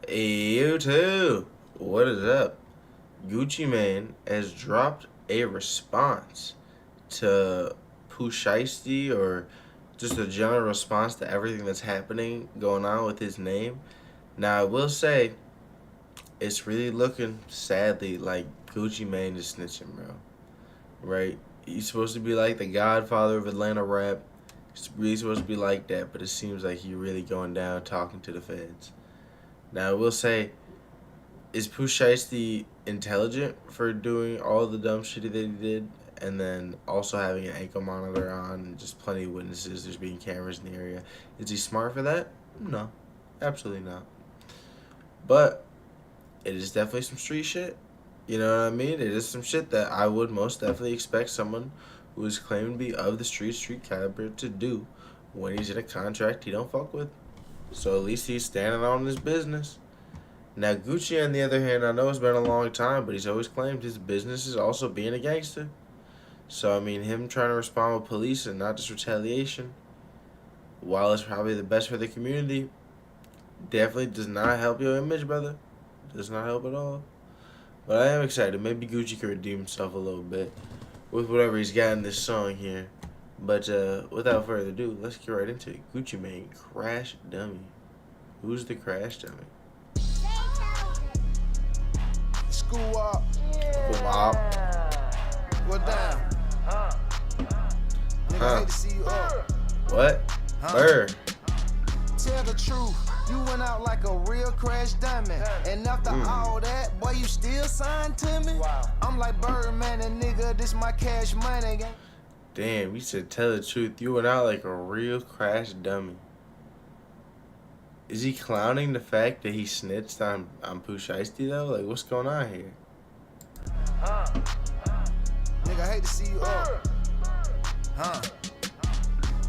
Hey, you too. What is up? Gucci Mane has dropped a response to Pooh Shiesty, or just a general response to everything that's happening going on with his name. Now, I will say, it's really looking, sadly, like Gucci Mane is snitching, bro. Right? He's supposed to be like the godfather of Atlanta rap. He's really supposed to be like that, but it seems like he's really going down talking to the feds. Now, I will say, is Pooh Shiesty intelligent for doing all the dumb shit that he did, and then also having an ankle monitor on and just plenty of witnesses, there's being cameras in the area? Is he smart for that? No, absolutely not. But it is definitely some street shit. You know what I mean? It is some shit that I would most definitely expect someone who is claiming to be of the street caliber to do when he's in a contract he don't fuck with. So at least he's standing on his business. Now, Gucci, on the other hand, I know it's been a long time, but he's always claimed his business is also being a gangster. So, I mean, him trying to respond with police and not just retaliation, while it's probably the best for the community, definitely does not help your image, brother. Does not help at all. But I am excited. Maybe Gucci can redeem himself a little bit with whatever he's got in this song here. But without further ado, let's get right into it. Gucci Mane, Crash Dummy. Who's the Crash Dummy? School up. Wow. What down? Nigga, hate to see you up. What? Bird. Tell the truth, you went out like a real crash dummy. And after all that, boy, you still signed to me? Wow. I'm like Birdman and nigga, this my cash money game. Damn, you said tell the truth. You went out like a real Crash Dummy. Is he clowning the fact that he snitched on Pooh Shiesty though? Like, what's going on here? Nigga, I hate to see you up.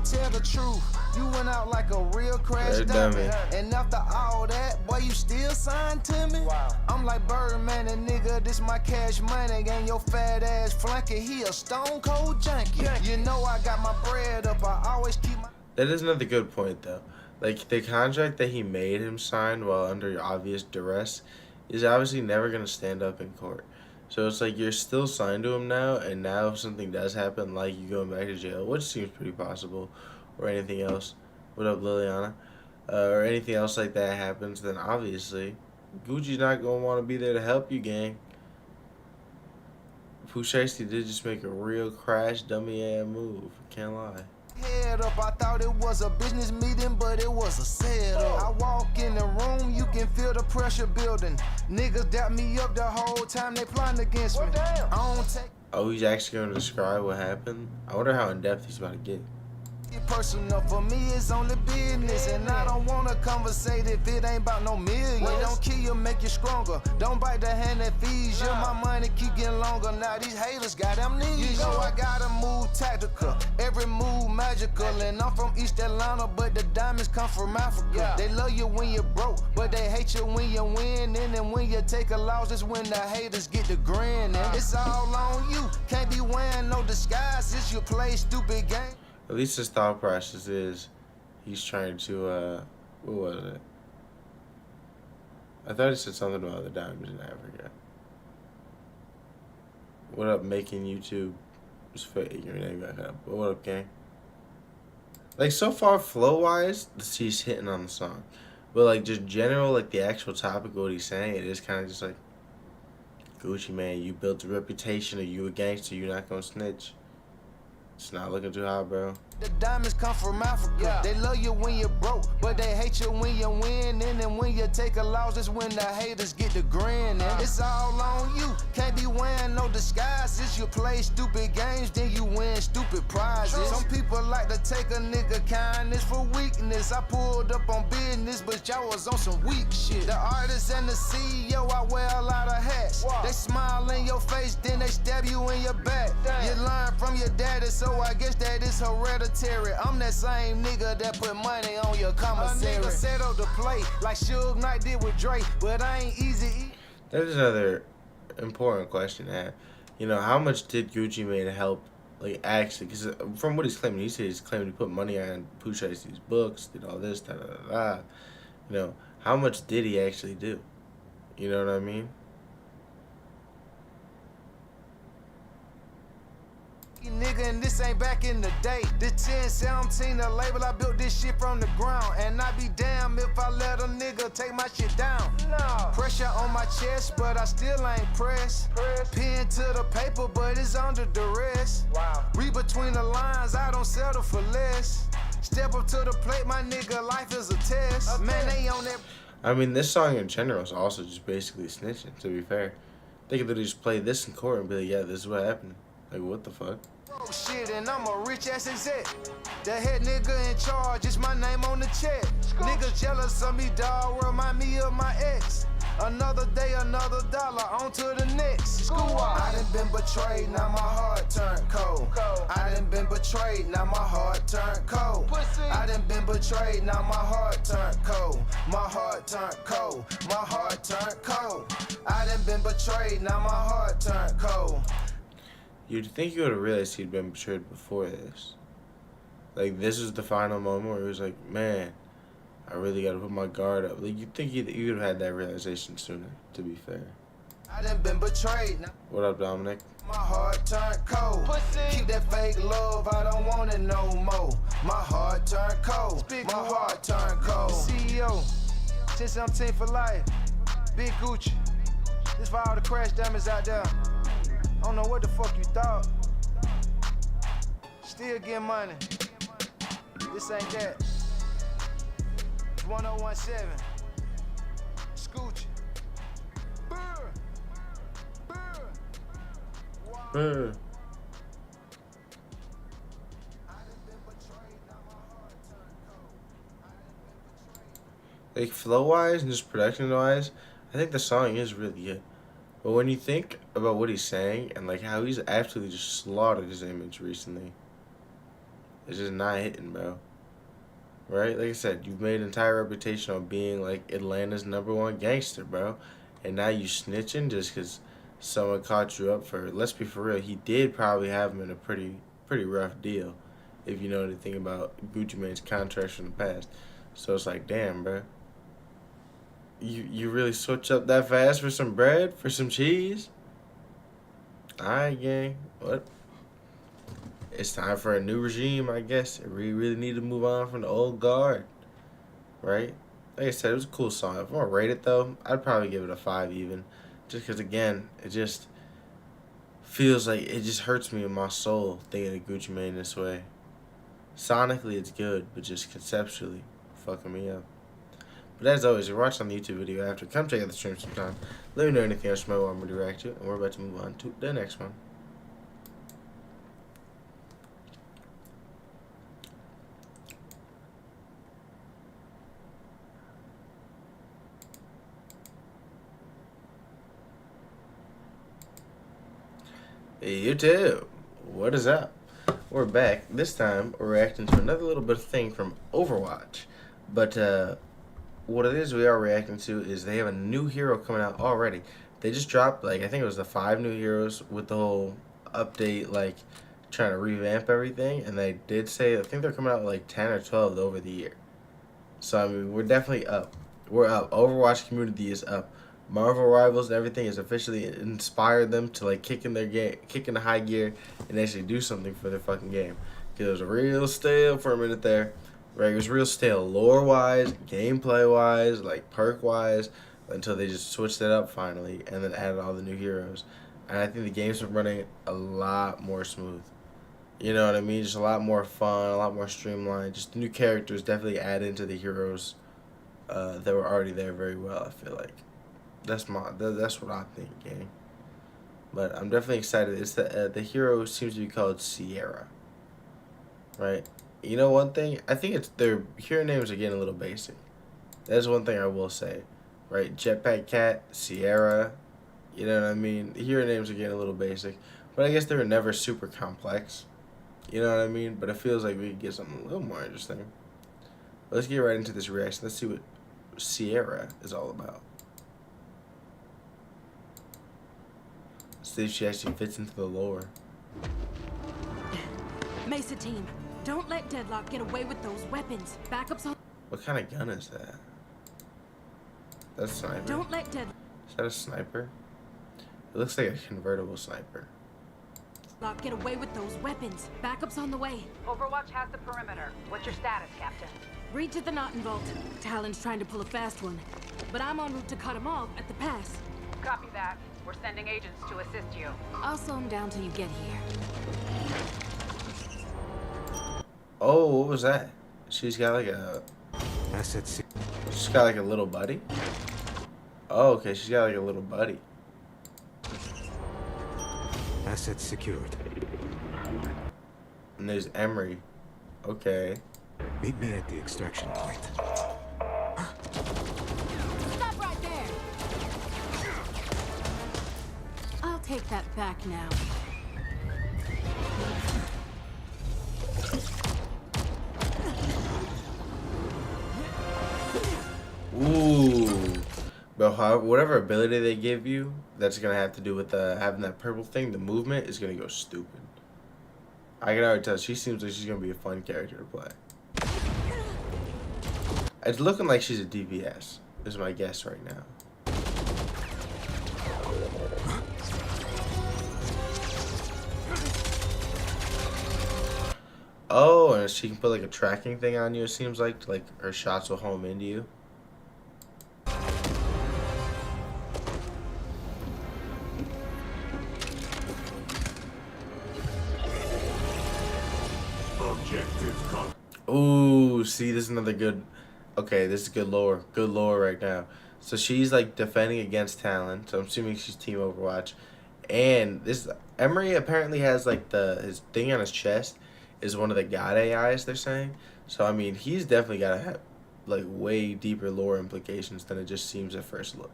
Tell the truth, you went out like a real crash dummy. And after all that, boy, you still signed to me? Wow. I'm like Birdman and nigga, this my cash money. And your fat ass flunky, he a stone cold junkie. You know I got my bread up, I always keep my... That is another good point though. Like, the contract that he made him sign while under obvious duress is obviously never going to stand up in court. So it's like you're still signed to him now, and now if something does happen, like you going back to jail, which seems pretty possible, or anything else, what up, Liliana, or anything else like that happens, then obviously Gucci's not going to want to be there to help you, gang. Pooh Shiesty did just make a real Crash Dummy ass move, can't lie. Head up, I thought it was a business meeting, but it was a setup. I walk in the room, you can feel the pressure building. Niggas dap me up the whole time they plotting against me. I don't take Oh, he's actually going to describe what happened? I wonder how in-depth he's about to get. it personal. For me, it's only business, and I don't wanna conversate if it ain't about no millions. What don't kill you, make you stronger. Don't bite the hand that feeds you. My money keep getting longer. Now these haters got amnesia. You know I gotta move tactical, every move magical. And I'm from East Atlanta, but the diamonds come from Africa. They love you when you're broke, but they hate you when you win. And then when you take a loss, that's when the haters get the grin. And it's all on you. Can't be wearing no disguises. You play stupid game. At least his thought process is he's trying to, what was it? I thought he said something about the diamonds in Africa. What up, making YouTube? Just for your name back up. But what up, gang? Like, so far, flow-wise, he's hitting on the song. But, like, just general, like, the actual topic of what he's saying, it is kind of just like, Gucci Mane, you built a reputation of you a gangster, you're not gonna snitch. It's not looking too hot, bro. The diamonds come from Africa. They love you when you're broke, but they hate you when you win. And then when you take a loss, that's when the haters get the grin. And it's all on you. Can't be wearing no disguises. You play stupid games, then you win stupid prizes. Some people like to take a nigga kindness for weakness. I pulled up on business, but y'all was on some weak shit. The artist and the CEO, I wear a lot of hats. They smile in your face, then they stab you in your back. You learn from your daddy, so I guess that is hereditary. I'm that same nigga that put money on your commissary. A nigga settled to play like Suge Knight did with Drake, but I ain't easy. That is another important question to have. You know, how much did Gucci Mane help, Like, actually, because from what he's claiming, he said he's claiming he put money on Pooh Shiesty's books, did all this, da da da da. You know, how much did he actually do? You know what I mean? Nigga, and this ain't back in the day. The 1017, the label, I built this shit from the ground. And I be damn if I let a nigga take my shit down. No. Pressure on my chest, but I still ain't pressed. Pen to the paper, but it's under duress. Wow. Read between the lines, I don't settle for less. Step up to the plate, my nigga, life is a test. Man, they on that. I mean, this song in general is also just basically snitching, to be fair. They could just play this in court and be like, yeah, this is what happened. Like, what the fuck? Oh shit, and I'm a rich ass exec. The head nigga in charge, it's my name on the check. Niggas jealous of me, dawg, remind me of my ex. Another day, another dollar, on to the next. I done been betrayed, now my heart turned cold. I done been betrayed, now my heart turned cold. I done been betrayed, now my heart turned cold. My heart turned cold, my heart turned cold. I done been betrayed, now my heart turned cold. You'd think you would have realized he'd been betrayed before this. Like, this was the final moment where he was like, man, I really gotta put my guard up. Like, you'd think you'd have had that realization sooner, to be fair. I done been betrayed. What up, Dominic? My heart turned cold. Keep that fake love, I don't want it no more. My heart turned cold. My heart turned cold. CEO, 1017 for life. Big Gucci. This for all the crash dummies out there. I don't know what the fuck you thought. Still getting money. This ain't that. It's 1017. Scooch. Burr. Burr. Like, flow-wise and just production-wise, I think the song is really good. But when you think about what he's saying and, like, how he's absolutely just slaughtered his image recently, it's just not hitting, bro. Right? Like I said, you've made an entire reputation on being, like, Atlanta's #1 gangster, bro. And now you snitching just because someone caught you up for, let's be for real, he did probably have him in a pretty rough deal, if you know anything about Gucci Mane's contracts from the past. So it's like, damn, bro. You really switch up that fast for some bread? For some cheese? Alright, gang. What? It's time for a new regime, I guess. We really need to move on from the old guard. Right? Like I said, it was a cool song. If I'm going to rate it, though, I'd probably give it a 5 even. Just because, again, it just feels like it just hurts me in my soul thinking of Gucci Mane this way. Sonically, it's good, but just conceptually, fucking me up. But as always, you're watching the YouTube video after. Come check out the stream sometime. Let me know anything else you might want me to react to. And we're about to move on to the next one. Hey, YouTube. What is up? We're back. This time, we're reacting to another little bit of thing from Overwatch. But, what it is we are reacting to is they have a new hero coming out already. They just dropped, like, I think it was the 5 new heroes with the whole update, like, trying to revamp everything. And they did say, I think they're coming out like 10 or 12 over the year. So, I mean, we're definitely up. We're up. Overwatch community is up. Marvel Rivals and everything has officially inspired them to, like, kick in the high gear and actually do something for their fucking game. Because it was real stale for a minute there. Right, it was real stale lore-wise, gameplay-wise, like perk-wise, until they just switched it up finally and then added all the new heroes. And I think the game's been running a lot more smooth. You know what I mean? Just a lot more fun, a lot more streamlined. Just the new characters definitely add into the heroes that were already there very well, I feel like. That's what I think, gang. But I'm definitely excited. It's the hero seems to be called Sierra. Right? You know one thing? I think it's their hero names are getting a little basic. That's one thing I will say. Right? Jetpack Cat, Sierra, you know what I mean? The hero names are getting a little basic. But I guess they were never super complex. You know what I mean? But it feels like we could get something a little more interesting. But let's get right into this reaction. Let's see what Sierra is all about. See if she actually fits into the lore. Mesa team, don't let Deadlock get away with those weapons. Backups on. What kind of gun is that? That's a sniper. Don't let Deadlock Is that a sniper? It looks like a convertible sniper. get away with those weapons. Backups on the way. Overwatch has the perimeter. What's your status, Captain? Read to the Naughton Vault. Talon's trying to pull a fast one, but I'm en route to cut him off at the pass. Copy that. We're sending agents to assist you. I'll slow him down till you get here. Oh, what was that? She's got like a... Asset se- She's got like a little buddy? Oh, okay, she's got like a little buddy. Asset secured. And there's Emery. Okay. Meet me at the extraction point. Stop right there! I'll take that back now. Ooh. But whatever ability they give you, that's gonna have to do with having that purple thing, the movement is gonna go stupid. I can already tell she seems like she's gonna be a fun character to play. It's looking like she's a DPS, is my guess right now. Oh, and she can put like a tracking thing on you, it seems like her shots will home into you. Ooh, see, this is another good... Okay, this is good lore. Good lore right now. So she's, like, defending against Talon. So I'm assuming she's Team Overwatch. And this... Emery apparently has, like, his thing on his chest is one of the God AIs, they're saying. So, I mean, he's definitely got to have, like, way deeper lore implications than it just seems at first look.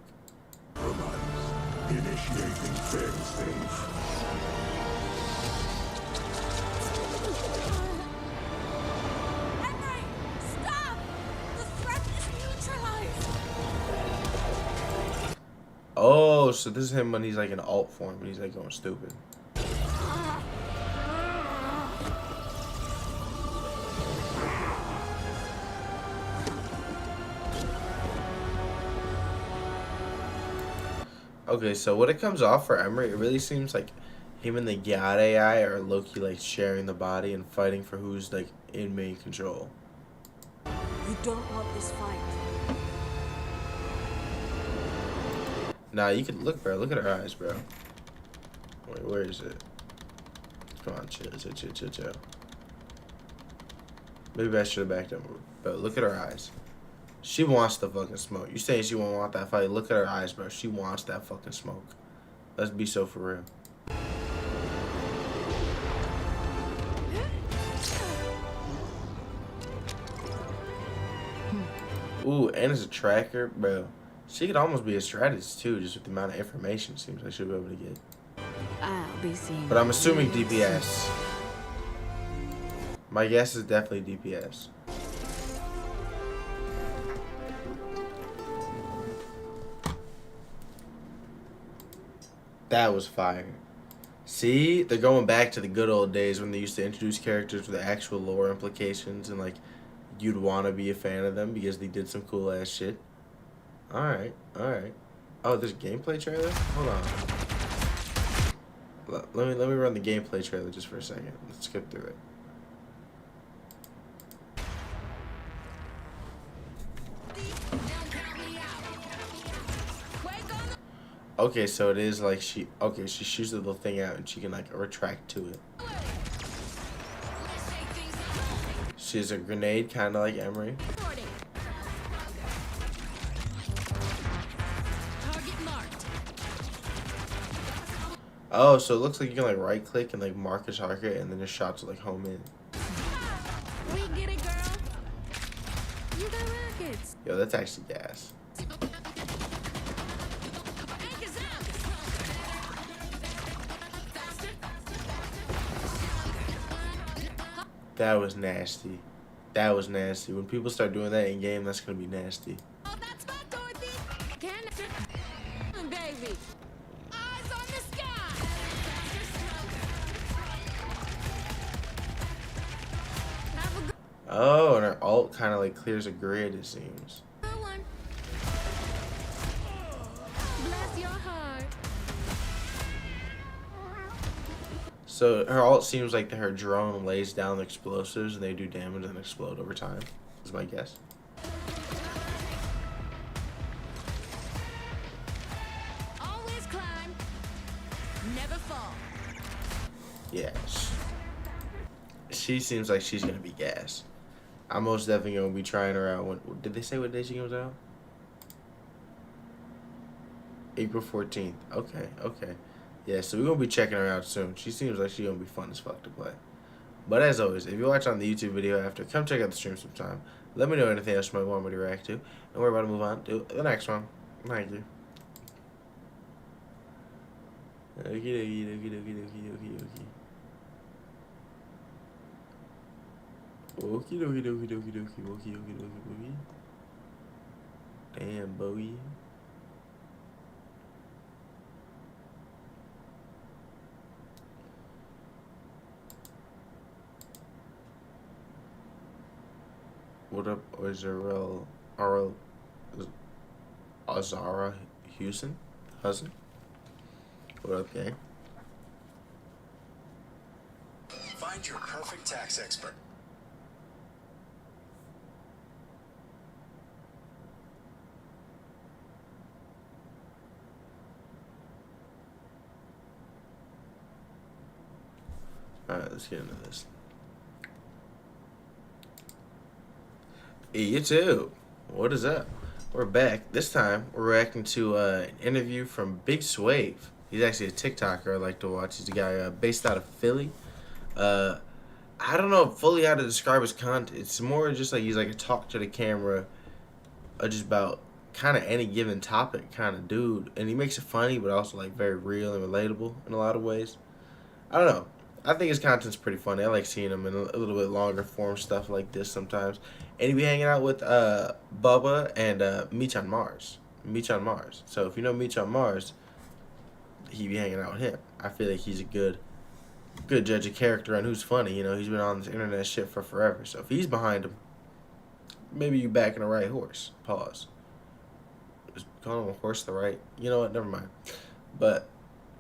Initiating failsafe. Oh, so this is him when he's like in alt form and he's like going stupid. Okay, so when it comes off for Emery, it really seems like him and the God AI are low-key like sharing the body and fighting for who's like in main control. You don't want this fight. Nah, you can look, bro. Look at her eyes, bro. Wait, where is it? Come on, chill. Maybe I should have backed up, but look at her eyes. She wants the fucking smoke. You saying she won't want that fight? Look at her eyes, bro. She wants that fucking smoke. Let's be so for real. Ooh, and it's a tracker, bro. She could almost be a strategist too, just with the amount of information it seems like she'll be able to get. I'll be seeing. But I'm assuming DPS. My guess is definitely DPS. That was fire. See, they're going back to the good old days when they used to introduce characters with actual lore implications and like you'd want to be a fan of them because they did some cool ass shit. Alright. Oh, there's a gameplay trailer? Hold on. Let me run the gameplay trailer just for a second. Let's skip through it. Okay, so it is like she shoots the little thing out and she can like retract to it. She has a grenade, kind of like Emery. Oh, so it looks like you can like right click and like mark a target and then your shots will like home in. We get it, girl. You got rockets. Yo, that's actually gas. That was nasty. That was nasty. When people start doing that in game, that's gonna be nasty. Oh, that's my Dorothy. Baby. Eyes on the sky. Oh, and her ult kind of like clears a grid, it seems. Bless your heart. So her ult seems like her drone lays down explosives and they do damage and explode over time, is my guess. Always climb. Never fall. Yes. She seems like she's gonna be gas. I'm most definitely gonna be trying her out. When did they say what day she comes out? April 14th. Okay, okay. Yeah, so we're gonna be checking her out soon. She seems like she's gonna be fun as fuck to play. But as always, if you watch on the YouTube video after, come check out the stream sometime. Let me know anything else you might want me to react to. And we're about to move on to the next one. Thank you. Okie dokie dokie dokie dokie dokie dokie. Okie dokie dokie dokie dokie dokie dokie dokie. Damn, Bowie. What up, Azara Houston? Hudson? What up, gang? Find your perfect tax expert. Alright, let's get into this. YouTube, what is up? We're back. This time, we're reacting to an interview from Big Swave. He's actually a TikToker I like to watch. He's a guy based out of Philly. I don't know fully how to describe his content. It's more just like he's like a talk to the camera, just about kind of any given topic kind of dude. And he makes it funny, but also like very real and relatable in a lot of ways. I don't know. I think his content's pretty funny. I like seeing him in a little bit longer form stuff like this sometimes. And he be hanging out with Bubba and Meech on Mars. Meech on Mars. So if you know Meech on Mars, he be hanging out with him. I feel like he's a good judge of character and who's funny. You know, he's been on this internet shit for forever. So if he's behind him, maybe you backing the right horse. Pause. Just calling him a horse the right. You know what? Never mind. But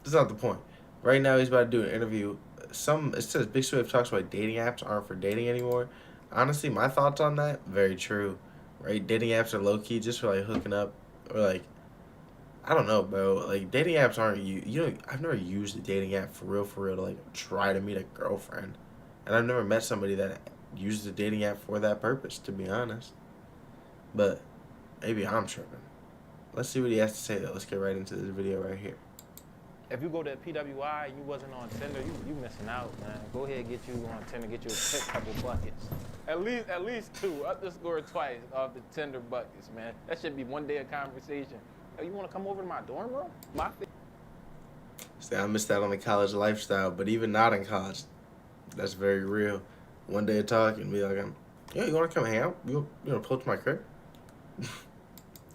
that's not the point. Right now he's about to do an interview. It says Big Swift talks about dating apps aren't for dating anymore. Honestly, my thoughts on that, very true. Right? Dating apps are low key just for like hooking up or like, I don't know, bro. Like dating apps aren't I've never used a dating app for real to like try to meet a girlfriend. And I've never met somebody that uses a dating app for that purpose, to be honest. But maybe I'm tripping. Let's see what he has to say though. Let's get right into this video right here. If you go to PWI and you wasn't on Tinder, you missing out, man. Go ahead and get you on Tinder, get you a couple buckets. At least two. Up the score twice of the Tinder buckets, man. That should be one day of conversation. Yo, you want to come over to my dorm room? See, I missed out on the college lifestyle, but even not in college, that's very real. One day of talking, be like, yeah, you want to come hang out? You want to pull up to my crib?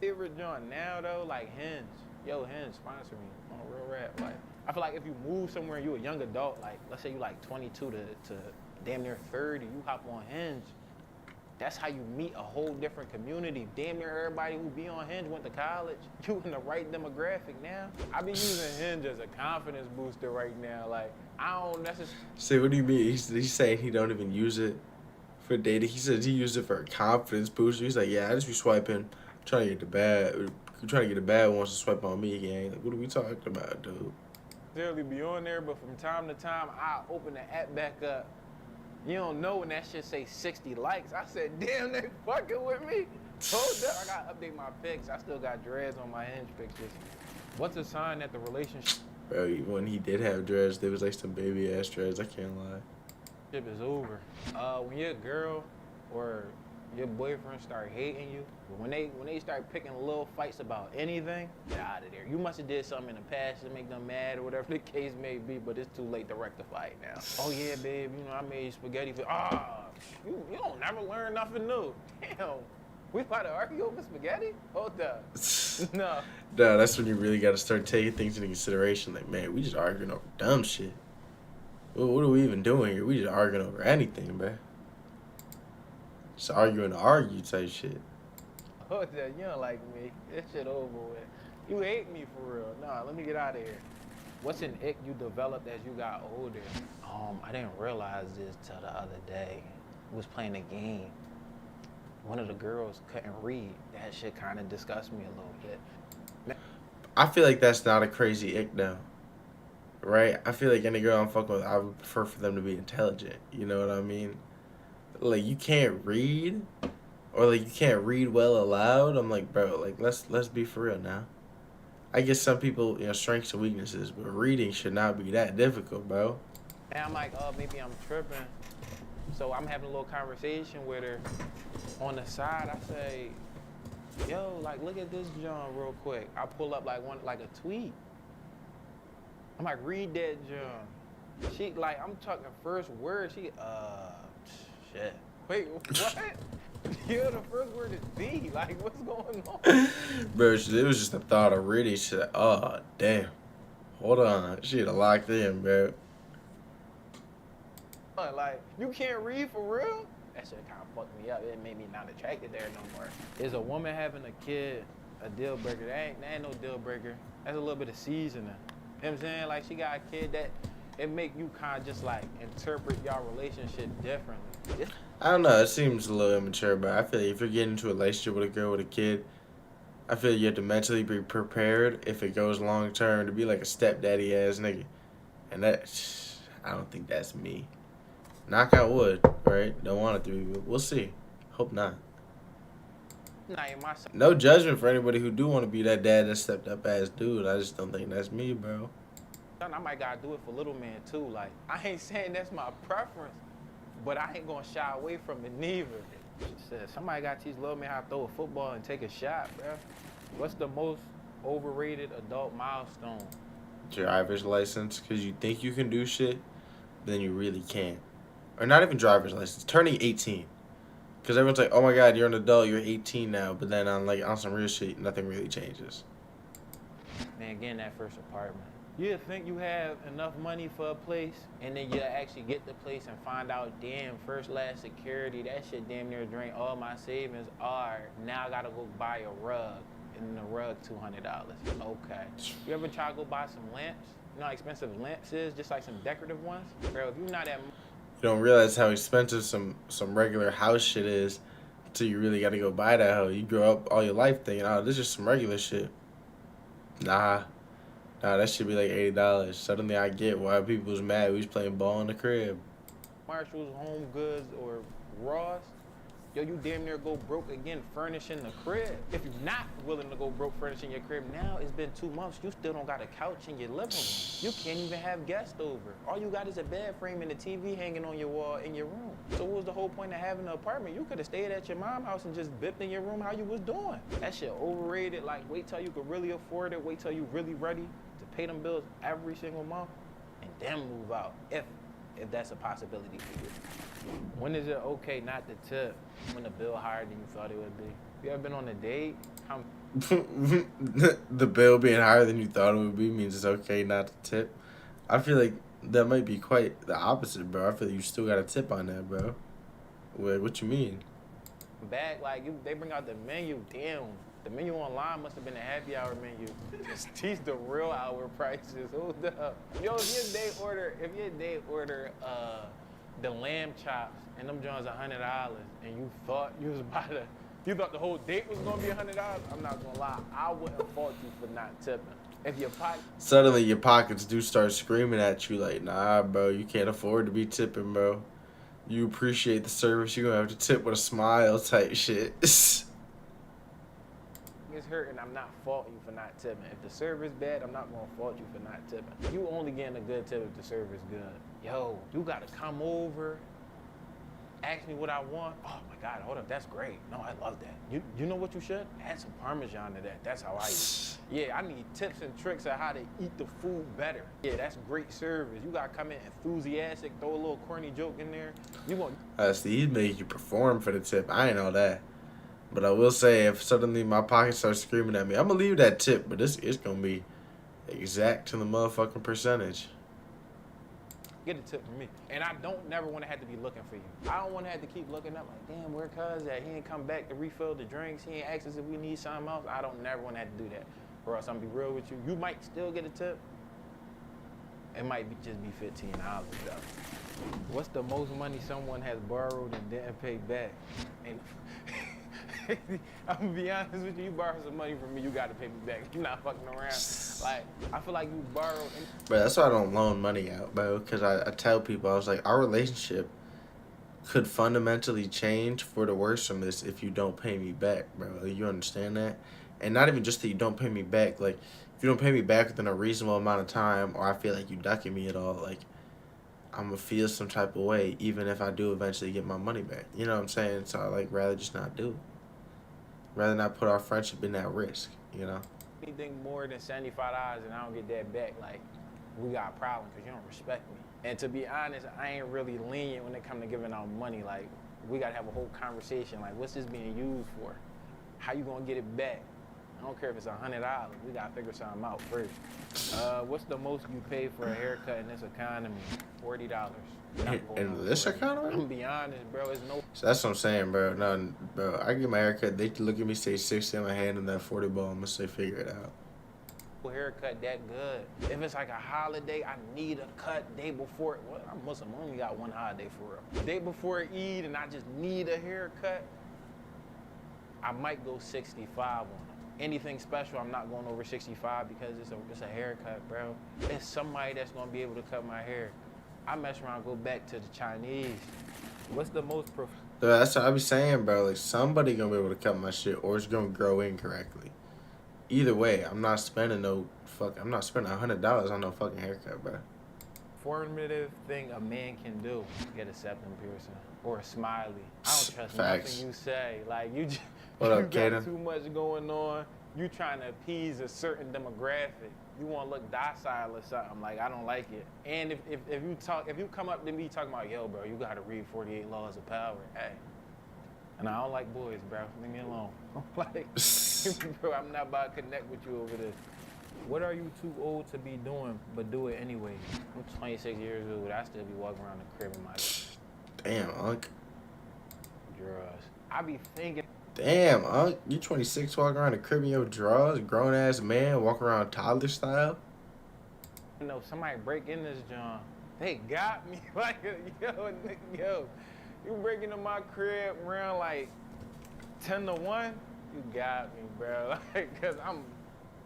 Favorite joint now, though, like Hinge. Yo, Hinge, sponsor me on a real rap. Like, I feel like if you move somewhere and you a young adult, like, let's say you like 22 to damn near 30, you hop on Hinge. That's how you meet a whole different community. Damn near everybody who be on Hinge went to college. You in the right demographic now. I be using Hinge as a confidence booster right now. Like, I don't necessarily... See, what do you mean? He's saying he don't even use it for dating. He says he used it for a confidence booster. He's like, yeah, I just be swiping, trying to get the bad ones to swipe on me again. Like, what are we talking about, dude? Necessarily be on there, but from time to time, I open the app back up. You don't know when that shit say 60 likes. I said, damn, they fucking with me. Hold up, I gotta update my pics. I still got dreads on my Hinge pictures. What's a sign that the relationship Bro, when he did have dreads, there was like some baby ass dreads. I can't lie. is over? When your girl or your boyfriend start hating you, when they start picking little fights about anything, get out of there. You must have did something in the past to make them mad or whatever the case may be, but it's too late to rectify it now. Oh yeah, babe, you know, I made spaghetti for, you don't never learn nothing new. Damn, we about to argue over spaghetti? Hold up. No. No, that's when you really got to start taking things into consideration. Like, man, we just arguing over dumb shit. What are we even doing here? We just arguing over anything, bro. Just arguing to argue type shit. Oh, you don't like me. This shit over with. You hate me for real. Nah, let me get out of here. What's an ick you developed as you got older? I didn't realize this till the other day. I was playing a game. One of the girls couldn't read. That shit kind of disgusted me a little bit. I feel like that's not a crazy ick though. Right? I feel like any girl I'm fucking with, I would prefer for them to be intelligent. You know what I mean? Like, you can't read, or like you can't read well aloud. I'm like, bro, like let's be for real now. I guess some people, strengths and weaknesses, but reading should not be that difficult, bro. And I'm like, oh, maybe I'm tripping. So I'm having a little conversation with her. On the side, I say, yo, like, look at this John real quick. I pull up like a tweet. I'm like, read that John. She like, I'm talking first word. She, shit. Wait, what? Yeah, the first word is D. Like, what's going on? Bro, it was just the thought of reading. She said, oh, damn. Hold on. She had locked in, bro. Like, you can't read for real? That shit kind of fucked me up. It made me not attracted there no more. Is a woman having a kid a deal breaker? That ain't no deal breaker. That's a little bit of seasoning. You know what I'm saying? Like, she got a kid that it make you kind of just like interpret y'all relationship differently. I don't know. It seems a little immature, but I feel like if you're getting into a relationship with a girl with a kid, I feel like you have to mentally be prepared if it goes long term to be like a stepdaddy ass nigga. And I don't think that's me. Knock out wood, right? Don't want it to be, but we'll see. Hope not. No judgment for anybody who do want to be that dad that stepped up ass dude. I just don't think that's me, bro. I might gotta do it for little man too. Like, I ain't saying that's my preference, but I ain't gonna shy away from it neither. She said, somebody gotta teach little man how to throw a football and take a shot, bro. What's the most overrated adult milestone? Driver's license, because you think you can do shit, then you really can't. Or not even driver's license, turning 18. Because everyone's like, oh my god, you're an adult, you're 18 now. But then on some real shit, nothing really changes. Man, getting that first apartment. You think you have enough money for a place, and then you actually get the place and find out, damn, first, last security, that shit damn near drain all my savings. Now I gotta go buy a rug, and the rug $200. Okay. You ever try to go buy some lamps? You know how expensive lamps is? Just like some decorative ones? Bro, if you're not at... You don't realize how expensive some regular house shit is until you really gotta go buy that hoe. You grow up all your life thinking, oh, this is some regular shit. Nah, that should be like $80. Suddenly I get why people was mad we was playing ball in the crib. Marshall's, Home Goods, or Ross, yo, you damn near go broke again furnishing the crib. If you're not willing to go broke furnishing your crib now, it's been 2 months, you still don't got a couch in your living room. You can't even have guests over. All you got is a bed frame and a TV hanging on your wall in your room. So what was the whole point of having an apartment? You could have stayed at your mom's house and just bipped in your room how you was doing. That shit overrated. Like, wait till you could really afford it. Wait till you really ready to pay them bills every single month and then move out, if that's a possibility for you. When is it okay not to tip? When the bill higher than you thought it would be? You ever been on a date? The bill being higher than you thought it would be means it's okay not to tip. I feel like that might be quite the opposite, bro. I feel like you still got to tip on that, bro. What you mean? Back, like, they bring out the menu, damn. The menu online must have been a happy hour menu. These the real hour prices. Hold up. Yo, if your date order the lamb chops and them joints $100, and you thought you thought the whole date was gonna be $100, I'm not gonna lie, I wouldn't fault you for not tipping. If your pocket suddenly your pockets do start screaming at you like, nah, bro, you can't afford to be tipping, bro. You appreciate the service, you're gonna have to tip with a smile type shit. It's hurting, I'm not faulting you for not tipping. If the service bad, I'm not gonna fault you for not tipping. You only getting a good tip if the service good. Yo, you gotta come over, ask me what I want. Oh my God, hold up, that's great. No, I love that. You know what you should? Add some Parmesan to that. That's how I eat. Yeah, I need tips and tricks on how to eat the food better. Yeah, that's great service. You gotta come in enthusiastic, throw a little corny joke in there. You want... Steve made you perform for the tip. I ain't know that. But I will say, if suddenly my pocket starts screaming at me, I'm going to leave that tip, but it's going to be exact to the motherfucking percentage. Get a tip from me. And I don't never want to have to be looking for you. I don't want to have to keep looking up like, damn, where cuz at? He ain't come back to refill the drinks. He ain't asked us if we need something else. I don't never want to have to do that. Or else I'm gonna be real with you. You might still get a tip. It might just be $15 though. What's the most money someone has borrowed and didn't pay back? And I'm gonna be honest with you, you borrow some money from me, you gotta pay me back. You're not fucking around. Like, I feel like you borrowed. But that's why I don't loan money out, bro. Because I tell people, I was like, our relationship could fundamentally change for the worse from this if you don't pay me back, bro. Like, you understand that? And not even just that you don't pay me back. Like, if you don't pay me back within a reasonable amount of time, or I feel like you ducking me at all, like, I'm gonna feel some type of way, even if I do eventually get my money back. You know what I'm saying? So I like rather just not do it. Rather not put our friendship in that risk, you know? Anything more than $75 and I don't get that back, like, we got a problem because you don't respect me. And to be honest, I ain't really lenient when it comes to giving out money. Like, we gotta have a whole conversation. Like, what's this being used for? How you gonna get it back? I don't care if it's $100. We gotta figure something out first. What's the most you pay for a haircut in this economy? $40. In this economy? I'm gonna be honest, bro. It's no. So that's what I'm saying, bro. No, bro, I get my haircut. They look at me, say 60 in my hand, and that 40 ball. I'm gonna say, figure it out. Haircut that good. If it's like a holiday, I need a cut day before. Well, I'm Muslim. I only got one holiday for real. Day before Eid, and I just need a haircut. I might go 65 on them. Anything special, I'm not going over 65 because it's a haircut, bro. It's somebody that's gonna be able to cut my hair. I mess around, go back to the Chinese. What's the most That's what I be saying, bro. Like, somebody gonna be able to cut my shit, or it's gonna grow incorrectly. Either way, I'm not spending $100 on no fucking haircut, bro. formative thing a man can do? Get a septum piercing or a smiley. I don't trust Facts. nothing you say. Like, you just What you up, got Kaden? too much going on. You trying to appease a certain demographic. You want to look docile or something. Like, I don't like it. And if you come up to me talking about, yo, bro, you got to read 48 Laws of Power. Hey. And I don't like boys, bro. Leave me alone. Like, bro, I'm not about to connect with you over this. What are you too old to be doing, but do it anyway? I'm 26 years old. I still be walking around the crib in my Damn, Unc. drawers. I be thinking. Damn, Unc. You 26 walking around the crib in your drawers, grown ass man, walking around toddler style. You know, somebody break in this John. They got me. Like, yo, you break into my crib around like 10 to 1, you got me, bro. Like, cause I'm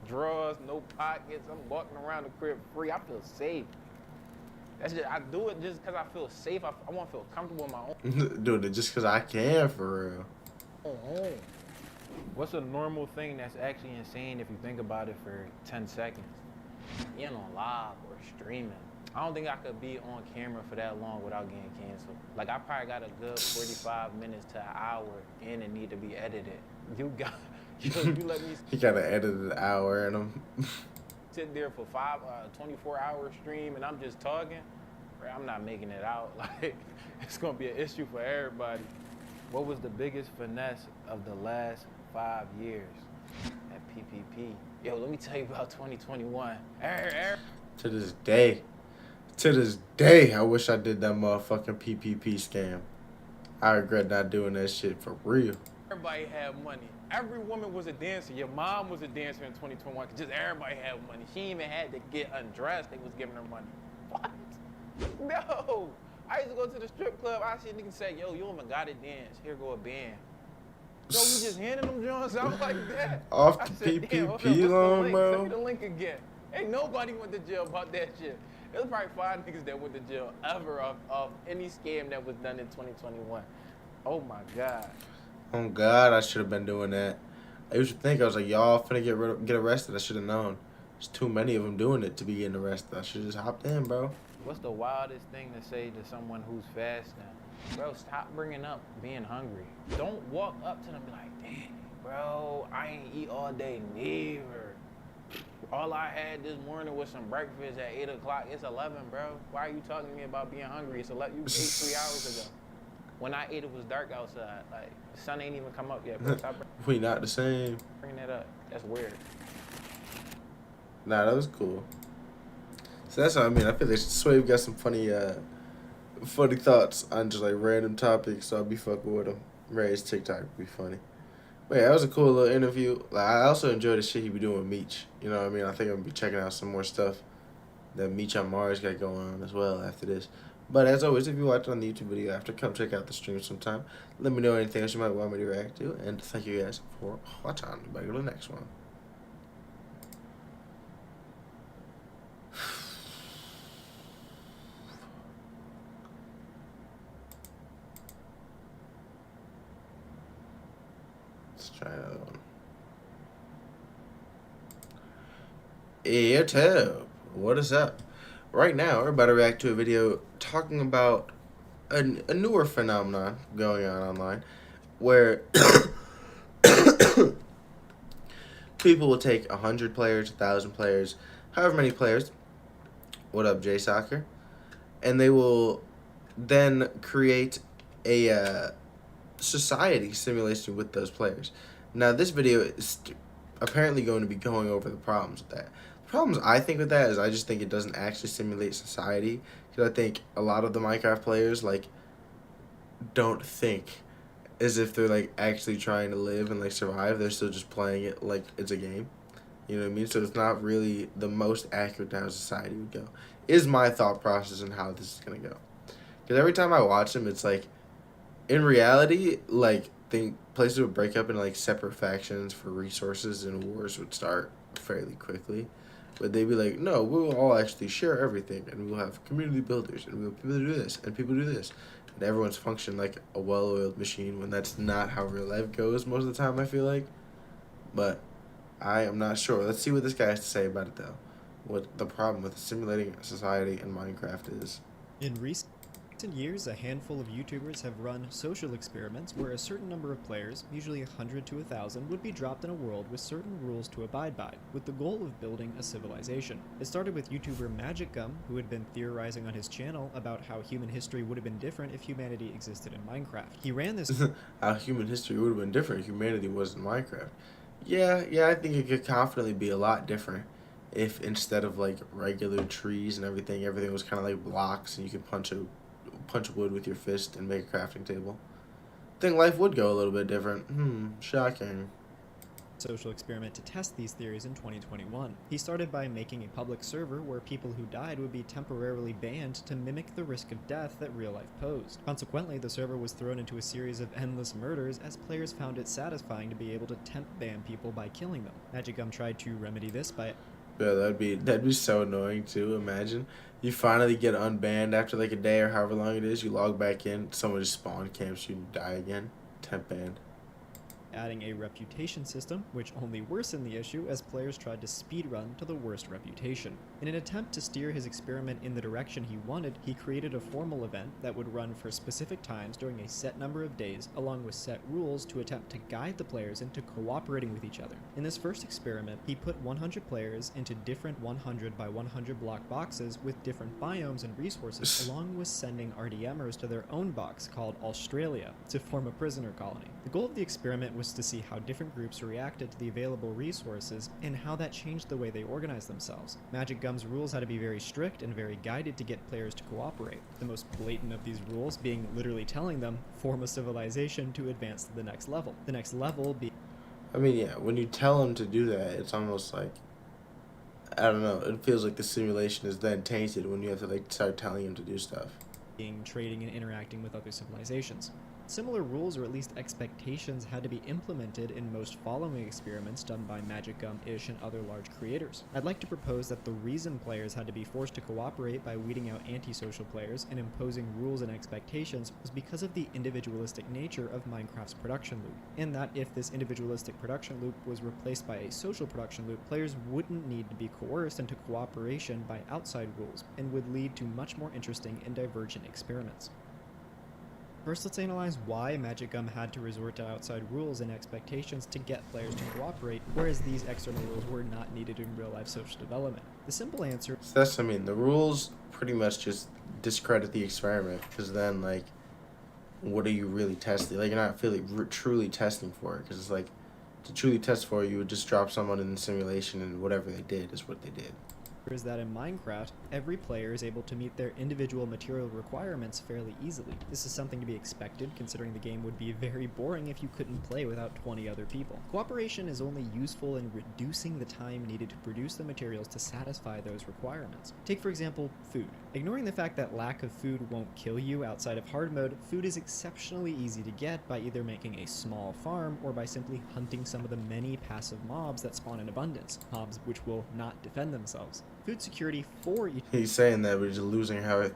drawers, no pockets. I'm walking around the crib free. I feel safe. That's just, I do it just cause I feel safe. I want to feel comfortable in my own. Doing it just because I can, for real. Home. What's a normal thing that's actually insane if you think about it for 10 seconds? Being on live or streaming. I don't think I could be on camera for that long without getting canceled. Like, I probably got a good 45 minutes to an hour in and need to be edited. You let me He got an edited hour in him. sit there for 24-hour stream and I'm just talking. Bro, I'm not making it out. Like, it's gonna be an issue for everybody. What was the biggest finesse of the last 5 years at PPP? Yo, let me tell you about 2021. To this day, I wish I did that motherfucking PPP scam. I regret not doing that shit for real. Everybody had money. Every woman was a dancer. Your mom was a dancer in 2021. Just everybody had money. She even had to get undressed. They was giving her money. What? No. I used to go to the strip club. I see niggas say, yo, you don't even gotta dance. Here go a band. So we just handing them joints out like that. Off I the said, damn, what's PPP the loan, link? bro. Send me the link again. Ain't nobody went to jail about that shit. There's probably 5 niggas that went to jail ever of any scam that was done in 2021. Oh my God. Oh God, I should have been doing that. I used to think, I was like, y'all finna get arrested. I should have known. There's too many of them doing it to be getting arrested. I should have just hopped in, bro. What's the wildest thing to say to someone who's fasting? Bro, stop bringing up being hungry. Don't walk up to them and be like, dang, bro, I ain't eat all day, neither. All I had this morning was some breakfast at 8 o'clock. It's 11, bro. Why are you talking to me about being hungry? It's 11. You ate 3 hours ago. When I ate, it was dark outside. Like, the sun ain't even come up yet, bro. Stop We not the same. bringing that up. That's weird. Nah, that was cool. So that's what I mean. I feel like Swave got some funny thoughts on just like random topics, so I'll be fucking with him. Ray's TikTok would be funny. But yeah, that was a cool little interview. Like, I also enjoy the shit he be doing with Meech. You know what I mean? I think I'm gonna be checking out some more stuff that Meech on Mars got going on as well after this. But as always, if you watch on the YouTube video after, come check out the stream sometime. Let me know anything else you might want me to react to. And thank you guys for watching. Back to the next one. Let's try another one. YouTube, what is up? Right now, we're about to react to a video talking about a newer phenomenon going on online where people will take 100 players, 1,000 players, however many players, what up, J-Soccer, and they will then create a society simulation with those players. Now, this video is apparently going to be going over the problems with that. The problems I think with that is I just think it doesn't actually simulate society, because I think a lot of the Minecraft players like don't think as if they're like actually trying to live and like survive. They're still just playing it like it's a game. You know what I mean? So it's not really the most accurate to how society would go. Is my thought process on how this is gonna go. Because every time I watch them, it's like, in reality, like, places would break up into like separate factions for resources, and wars would start fairly quickly. But they'd be like, no, we'll all actually share everything, and we'll have community builders, and we'll people do this, and people do this. And everyone's function like a well-oiled machine, when that's not how real life goes most of the time, I feel like. But I am not sure. Let's see what this guy has to say about it, though. What the problem with simulating society in Minecraft is. In recent years, a handful of YouTubers have run social experiments where a certain number of players, usually 100 to 1,000, would be dropped in a world with certain rules to abide by, with the goal of building a civilization. It started with YouTuber Magic Gum, who had been theorizing on his channel about how human history would have been different if humanity existed in Minecraft. He ran this how human history would have been different if humanity was in Minecraft. Yeah, I think it could confidently be a lot different if instead of like regular trees and everything was kind of like blocks, and you could punch wood with your fist and make a crafting table. I think life would go a little bit different. Shocking. Social experiment to test these theories in 2021. He started by making a public server where people who died would be temporarily banned to mimic the risk of death that real life posed. Consequently, the server was thrown into a series of endless murders as players found it satisfying to be able to temp ban people by killing them. Magic Gum tried to remedy this by Yeah, that'd be so annoying too. Imagine you finally get unbanned after like a day or however long it is. You log back in, someone just spawn camps you and die again. Temp banned. adding a reputation system, which only worsened the issue as players tried to speedrun to the worst reputation. In an attempt to steer his experiment in the direction he wanted, he created a formal event that would run for specific times during a set number of days, along with set rules to attempt to guide the players into cooperating with each other. In this first experiment, he put 100 players into different 100 by 100 block boxes with different biomes and resources, along with sending RDMers to their own box called Australia to form a prisoner colony. The goal of the experiment was to see how different groups reacted to the available resources and how that changed the way they organized themselves. Magic Gum's rules had to be very strict and very guided to get players to cooperate. The most blatant of these rules being literally telling them, form a civilization to advance to the next level. The next level being... I mean, yeah, when you tell them to do that, it's almost like, I don't know, it feels like the simulation is then tainted when you have to like start telling them to do stuff. Trading and interacting with other civilizations. Similar rules, or at least expectations, had to be implemented in most following experiments done by Magic Gum-ish and other large creators. I'd like to propose that the reason players had to be forced to cooperate by weeding out antisocial players and imposing rules and expectations was because of the individualistic nature of Minecraft's production loop, and that if this individualistic production loop was replaced by a social production loop, players wouldn't need to be coerced into cooperation by outside rules, and would lead to much more interesting and divergent experiments. First, let's analyze why Magic Gum had to resort to outside rules and expectations to get players to cooperate, whereas these external rules were not needed in real-life social development. The simple answer... So that's, I mean, the rules pretty much just discredit the experiment, because then, like, what are you really testing? Like, you're not truly testing for it, because it's like, to truly test for it, you would just drop someone in the simulation and whatever they did is what they did. is that in Minecraft, every player is able to meet their individual material requirements fairly easily. This is something to be expected, considering the game would be very boring if you couldn't play without 20 other people. Cooperation is only useful in reducing the time needed to produce the materials to satisfy those requirements. Take, for example, food. Ignoring the fact that lack of food won't kill you outside of hard mode, food is exceptionally easy to get by either making a small farm or by simply hunting some of the many passive mobs that spawn in abundance, mobs which will not defend themselves. Food security for He's saying that, but he's losing health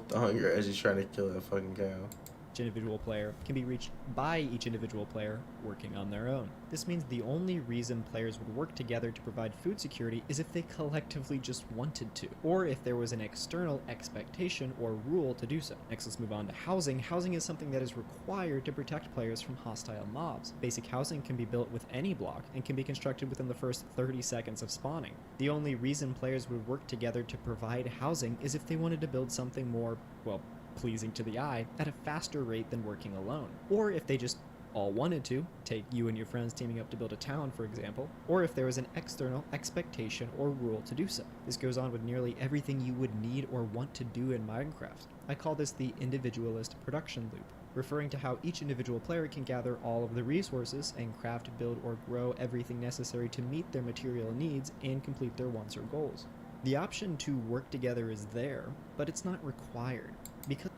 to hunger as he's trying to kill that fucking cow. each individual player can be reached by each individual player working on their own. This means the only reason players would work together to provide food security is if they collectively just wanted to, or if there was an external expectation or rule to do so. Next, let's move on to housing. Housing is something that is required to protect players from hostile mobs. Basic housing can be built with any block and can be constructed within the first 30 seconds of spawning. The only reason players would work together to provide housing is if they wanted to build something more, well, pleasing to the eye at a faster rate than working alone. Or if they just all wanted to, take you and your friends teaming up to build a town, for example, or if there was an external expectation or rule to do so. This goes on with nearly everything you would need or want to do in Minecraft. I call this the individualist production loop, referring to how each individual player can gather all of the resources and craft, build, or grow everything necessary to meet their material needs and complete their wants or goals. The option to work together is there, but it's not required, because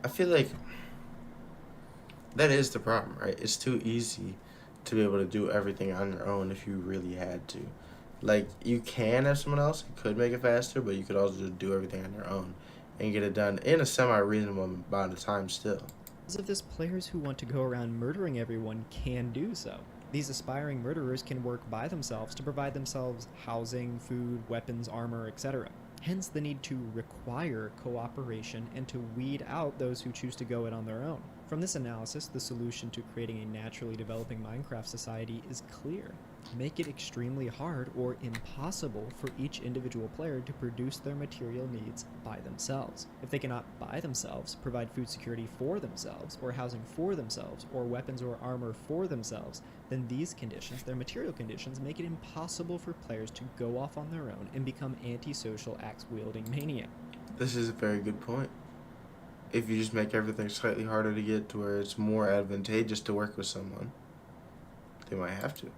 I feel like that is the problem, right? It's too easy to be able to do everything on your own if you really had to. Like, you can have someone else who could make it faster, but you could also just do everything on your own and get it done in a semi-reasonable amount of time still. because of this, players who want to go around murdering everyone can do so. These aspiring murderers can work by themselves to provide themselves housing, food, weapons, armor, etc. Hence the need to require cooperation and to weed out those who choose to go it on their own. From this analysis, the solution to creating a naturally developing Minecraft society is clear. Make it extremely hard or impossible for each individual player to produce their material needs by themselves. If they cannot by themselves provide food security for themselves, or housing for themselves, or weapons or armor for themselves, then these conditions, their material conditions, make it impossible for players to go off on their own and become antisocial axe-wielding maniacs. This is a very good point. If you just make everything slightly harder to get to where it's more advantageous to work with someone, they might have to.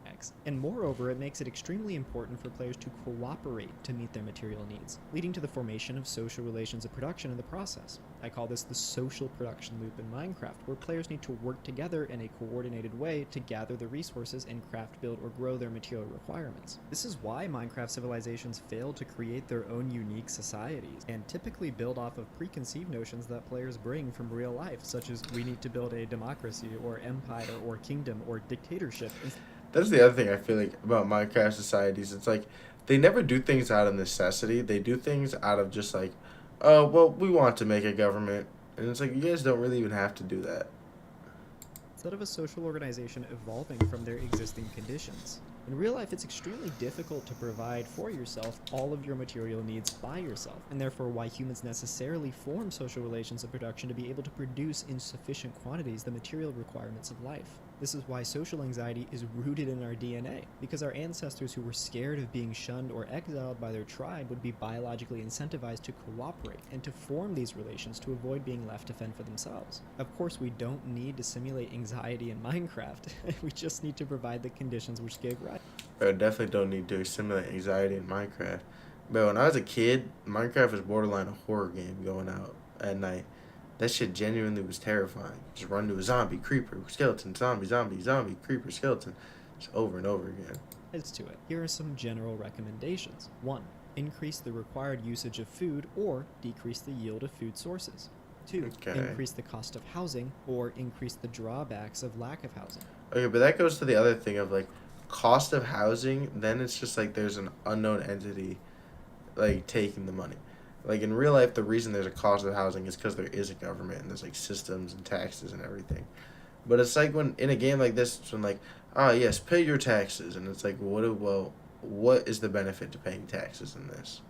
And moreover, it makes it extremely important for players to cooperate to meet their material needs, leading to the formation of social relations of production in the process. I call this the social production loop in Minecraft, where players need to work together in a coordinated way to gather the resources and craft, build, or grow their material requirements. This is why Minecraft civilizations fail to create their own unique societies, and typically build off of preconceived notions that players bring from real life, such as we need to build a democracy, or empire, or kingdom, or dictatorship. That's the other thing I feel like about Minecraft societies. It's like they never do things out of necessity. They do things out of just like, oh, well, we want to make a government. And it's like, you guys don't really even have to do that. Instead of a social organization evolving from their existing conditions. In real life, it's extremely difficult to provide for yourself all of your material needs by yourself, and therefore why humans necessarily form social relations of production to be able to produce in sufficient quantities the material requirements of life. This is why social anxiety is rooted in our DNA, because our ancestors who were scared of being shunned or exiled by their tribe would be biologically incentivized to cooperate and to form these relations to avoid being left to fend for themselves. Of course, we don't need to simulate anxiety in Minecraft. We just need to provide the conditions which gave rise. I definitely don't need to simulate anxiety in Minecraft. But when I was a kid, Minecraft was borderline a horror game going out at night. That shit genuinely was terrifying. Just run to a zombie, creeper, skeleton, zombie, zombie, zombie, creeper, skeleton. Just over and over again. As to it, here are some general recommendations. 1. Increase the required usage of food or decrease the yield of food sources. 2. Okay. Increase the cost of housing or increase the drawbacks of lack of housing. Okay, but that goes to the other thing of like cost of housing. Then it's just like there's an unknown entity like taking the money. Like in real life, the reason there's a cost of housing is because there is a government and there's like systems and taxes and everything. But it's like when in a game like this, it's when like, ah, yes, pay your taxes, and it's like, what is the benefit to paying taxes in this?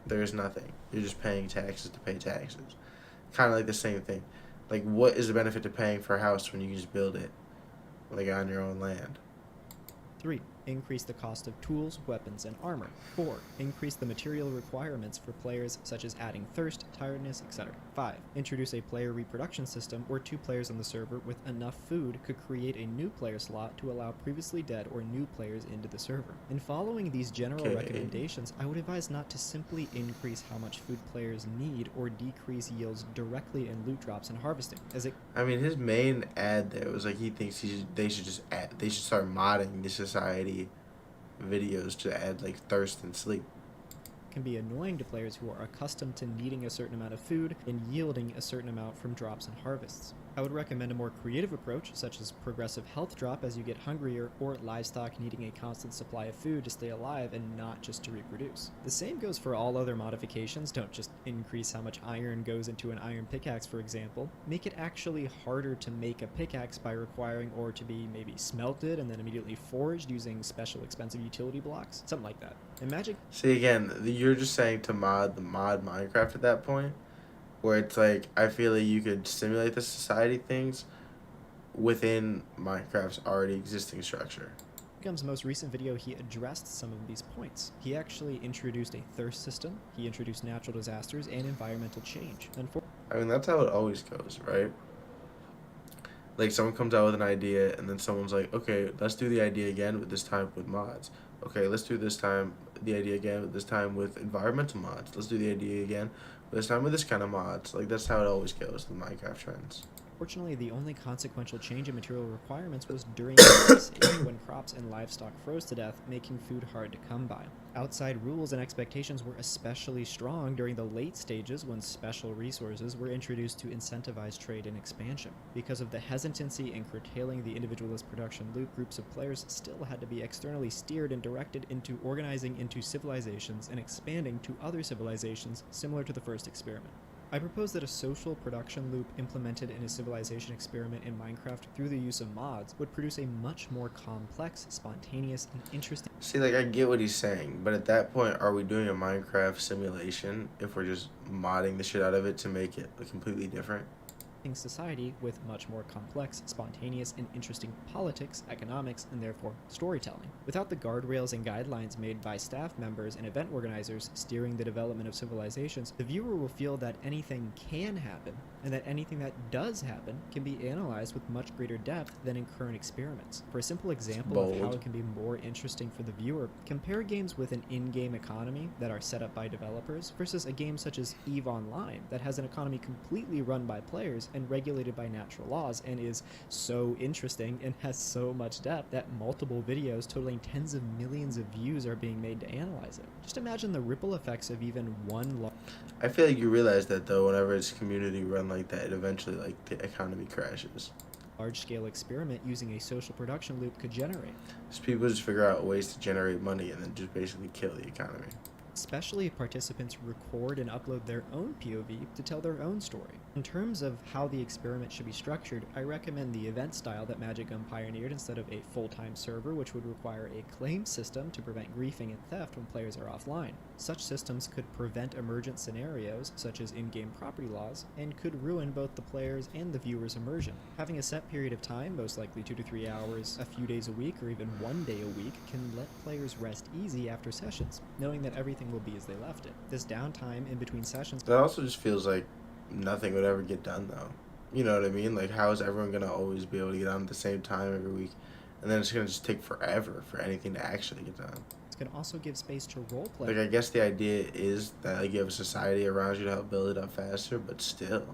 There is nothing. You're just paying taxes to pay taxes. Kind of like the same thing. Like, what is the benefit to paying for a house when you can just build it, like on your own land? 3. Increase the cost of tools, weapons, and armor. 4. Increase the material requirements for players, such as adding thirst, tiredness, etc. 5. Introduce a player reproduction system where 2 players on the server with enough food could create a new player slot to allow previously dead or new players into the server. In following these general recommendations, I would advise not to simply increase how much food players need or decrease yields directly in loot drops and harvesting, as it I mean, his main ad there was like he thinks they should start modding the society videos to add like thirst and sleep. can be annoying to players who are accustomed to needing a certain amount of food and yielding a certain amount from drops and harvests. I would recommend a more creative approach, such as progressive health drop as you get hungrier, or livestock needing a constant supply of food to stay alive and not just to reproduce. The same goes for all other modifications. Don't just increase how much iron goes into an iron pickaxe, for example. Make it actually harder to make a pickaxe by requiring ore to be maybe smelted and then immediately forged using special expensive utility blocks, something like that. In Magic, See, again, you're just saying to mod Minecraft at that point, where it's like, I feel like you could simulate the society things within Minecraft's already existing structure. Gum's most recent video, he addressed some of these points. He actually introduced a thirst system, he introduced natural disasters, and environmental change. I mean, that's how it always goes, right? Like, someone comes out with an idea, and then someone's like, okay, let's do the idea again, but this time with mods. Okay, let's do the idea again, but this time with environmental mods. Let's do the idea again, but this time with this kind of mods. Like, that's how it always goes with Minecraft trends. Fortunately, the only consequential change in material requirements was during the ice age when crops and livestock froze to death, making food hard to come by. Outside rules and expectations were especially strong during the late stages when special resources were introduced to incentivize trade and expansion. Because of the hesitancy in curtailing the individualist production loop, groups of players still had to be externally steered and directed into organizing into civilizations and expanding to other civilizations similar to the first experiment. I propose that a social production loop implemented in a civilization experiment in Minecraft through the use of mods would produce a much more complex, spontaneous, and interesting See, like, I get what he's saying, but at that point, are we doing a Minecraft simulation if we're just modding the shit out of it to make it completely different? society with much more complex, spontaneous, and interesting politics, economics, and therefore storytelling. Without the guardrails and guidelines made by staff members and event organizers steering the development of civilizations, the viewer will feel that anything can happen, and that anything that does happen can be analyzed with much greater depth than in current experiments. For a simple example of how it can be more interesting for the viewer, compare games with an in-game economy that are set up by developers versus a game such as EVE Online that has an economy completely run by players and regulated by natural laws and is so interesting and has so much depth that multiple videos totaling tens of millions of views are being made to analyze it. Just imagine the ripple effects of even one I feel like you realize that, though, whenever it's community run like that, it eventually, like, the economy crashes. large-scale experiment using a social production loop could generate. Just people just figure out ways to generate money and then just basically kill the economy. Especially if participants record and upload their own POV to tell their own story. In terms of how the experiment should be structured, I recommend the event style that Magic pioneered instead of a full-time server, which would require a claim system to prevent griefing and theft when players are offline. Such systems could prevent emergent scenarios, such as in-game property laws, and could ruin both the players' and the viewer's immersion. Having a set period of time, most likely 2 to 3 hours, a few days a week, or even 1 day a week, can let players rest easy after sessions, knowing that everything will be as they left it. This downtime in between sessions That also just feels like nothing would ever get done, though. You know what I mean? Like, how is everyone going to always be able to get on at the same time every week? And then it's going to just take forever for anything to actually get done. can also give space to roleplay. Like, I guess the idea is that, like, you have a society around you to help build it up faster, but still.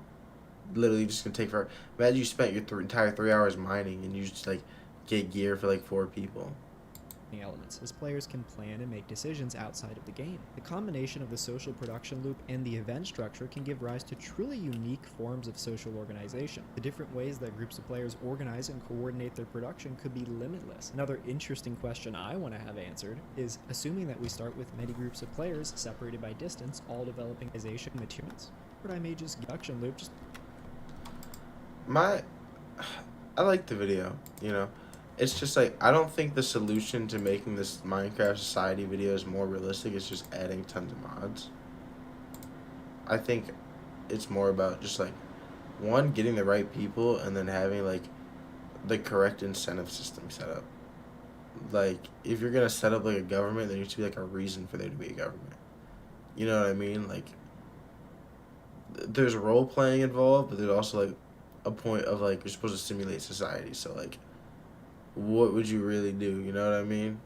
Literally just going to take forever. Imagine you spent your entire 3 hours mining and you just, like, get gear for, like, 4 people. Elements, as players can plan and make decisions outside of the game. The combination of the social production loop and the event structure can give rise to truly unique forms of social organization. The different ways that groups of players organize and coordinate their production could be limitless. Another interesting question I want to have answered is, assuming that we start with many groups of players separated by distance, all developing organization materials, but I may just production loop just... I like the video, you know. It's just like, I don't think the solution to making this Minecraft Society videos more realistic is just adding tons of mods. I think it's more about just like, one, getting the right people, and then having like the correct incentive system set up. Like, if you're gonna set up like a government, there needs to be like a reason for there to be a government. You know what I mean? Like, there's role playing involved, but there's also like a point of like you're supposed to simulate society. So like, what would you really do? You know what I mean?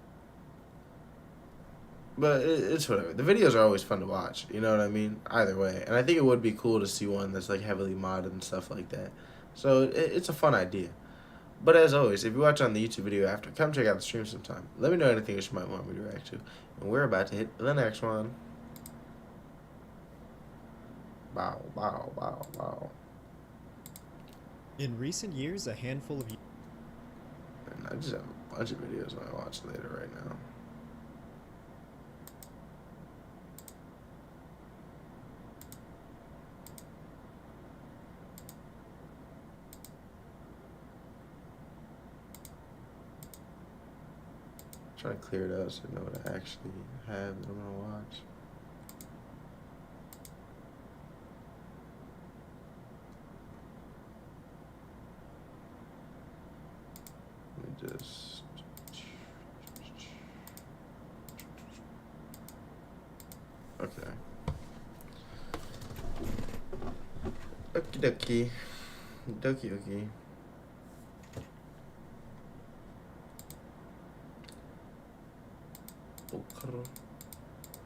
But it's whatever. The videos are always fun to watch. You know what I mean? Either way, and I think it would be cool to see one that's like heavily modded and stuff like that. So it's a fun idea. But as always, if you watch on the YouTube video after, come check out the stream sometime. Let me know anything that you might want me to react to. And we're about to hit the next one. Wow, wow, wow, wow. In recent years, a handful of... And I just have a bunch of videos I watch later right now. Trying to clear it out so I know what I actually have that I'm gonna watch. Let me just. Okay. Okie dokie. Dokie dokie.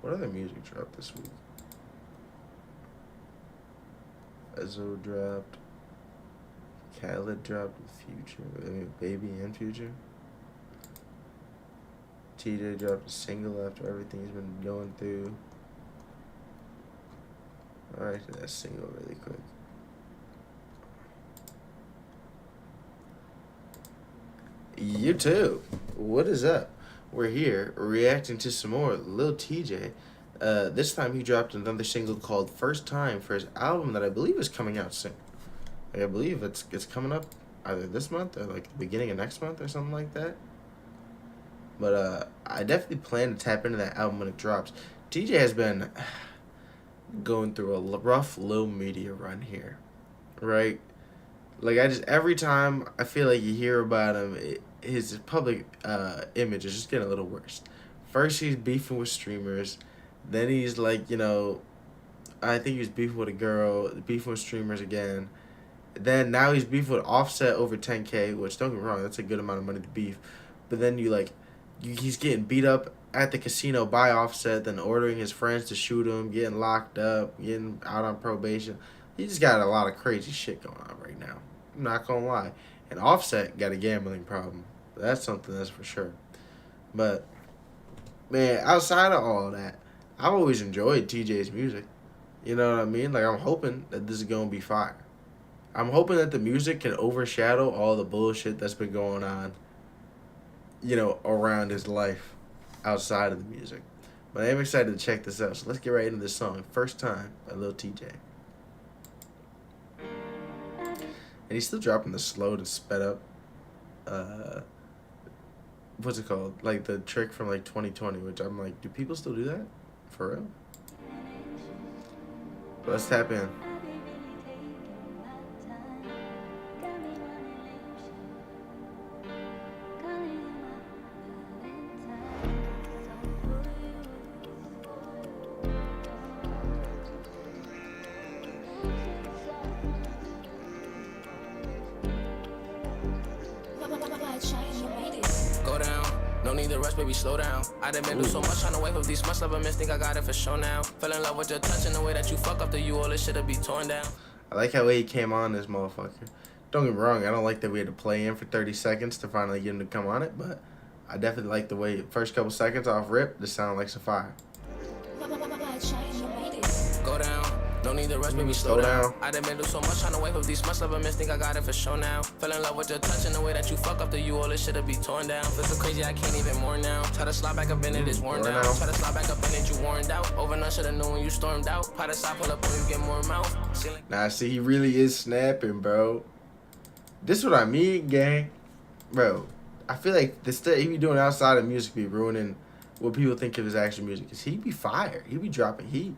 What other music dropped this week? Ezzo dropped. Khaled dropped with Future. I mean, Baby and Future. TJ dropped a single after everything he's been going through. Alright, that single really quick. You too. What is up? We're here reacting to some more Lil TJ. This time he dropped another single called First Time for his album that I believe is coming out soon. Like, I believe it's coming up either this month or like the beginning of next month or something like that. But I definitely plan to tap into that album when it drops. TJ has been going through a rough low media run here, right? Like, every time I feel like you hear about him, his public image is just getting a little worse. First, he's beefing with streamers. Then he's like, you know, I think he was beefing with a girl, beefing with streamers again. Then now he's beefing with Offset over 10K, which, don't get me wrong, that's a good amount of money to beef. But then he's getting beat up at the casino by Offset, then ordering his friends to shoot him, getting locked up, getting out on probation. He just got a lot of crazy shit going on right now. I'm not gonna lie. And Offset got a gambling problem. That's something that's for sure. But, man, outside of all of that, I've always enjoyed TJ's music. You know what I mean? Like, I'm hoping that this is gonna be fire. I'm hoping that the music can overshadow all the bullshit that's been going on, you know, around his life outside of the music. But I am excited to check this out. So let's get right into this song. First Time by Lil TJ. And he's still dropping the slowed and sped up, what's it called? Like the trick from like 2020, which I'm like, do people still do that? For real? But let's tap in. Go down, no need to rush, baby, slow down. I done been through so much trying to wake up these months, love a miss, think I got it for sure now. Fell in love with your touch and the way that you fuck up the you, all this shit'll be torn down. I like how he came on this motherfucker. Don't get me wrong, I don't like that we had to play in for 30 seconds to finally get him to come on it, but I definitely like the way first couple seconds off rip, this sounded like some fire. Go down, no need to rush, baby, slow down. I done been through so much trying to wake up these months, love a miss, think I got it for sure now. Fell in love with your touch and the way that you fuck up the you, all this shit'll be torn down. Feel so crazy, I can't even more now. Try to slide back up in it, it's worn down. Try to slide back up in it, you worn out. Over none should've known when you stormed out. Pot aside, pull up when you get more mouth. Nah, see, he really is snapping, bro. This is what I mean, gang. Bro, I feel like the stuff he be doing outside of music be ruining what people think of his actual music. Cause he be fire. He be dropping heat.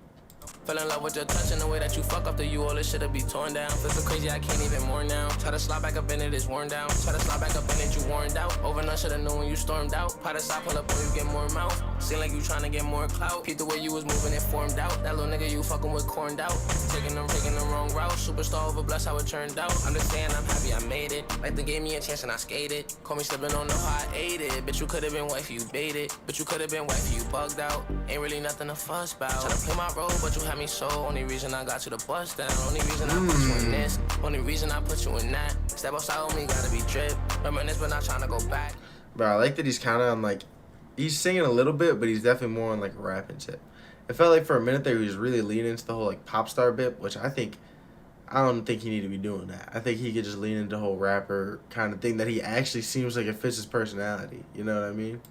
Fell in love with your touch and the way that you fuck up the you, all this shit'll be torn down. Feel so crazy, I can't even more now. Try to slide back up in it, it's worn down. Try to slide back up in it, you worn out. Over none should've known when you stormed out. Pot aside, pull up when you get more mouth. Seem like you tryna get more clout. Peep the way you was moving, it formed out. That little nigga you fucking with corned out. Taking the wrong route. Superstar over blessed how it turned out. I'm just saying I'm happy I made it. Like they gave me a chance and I skated. Call me slipping on the how I ate it. Bitch, you could've been wifey, you baited. Bitch, you could've been wifey, you bugged out. Ain't really nothing to fuss about. Tryna play my role, but you had me so. Only reason I got you to bust down. Only reason I put you in this. Only reason I put you in that. Step outside with me, gotta be drip. Reminisce, but not tryna go back. Bro, I like that he's kind of on like, he's singing a little bit, but he's definitely more on like a rapping tip. It felt like for a minute there he was really leaning into the whole like pop star bit, which I don't think he need to be doing that. I think he could just lean into the whole rapper kind of thing that he actually seems like it fits his personality. You know what I mean?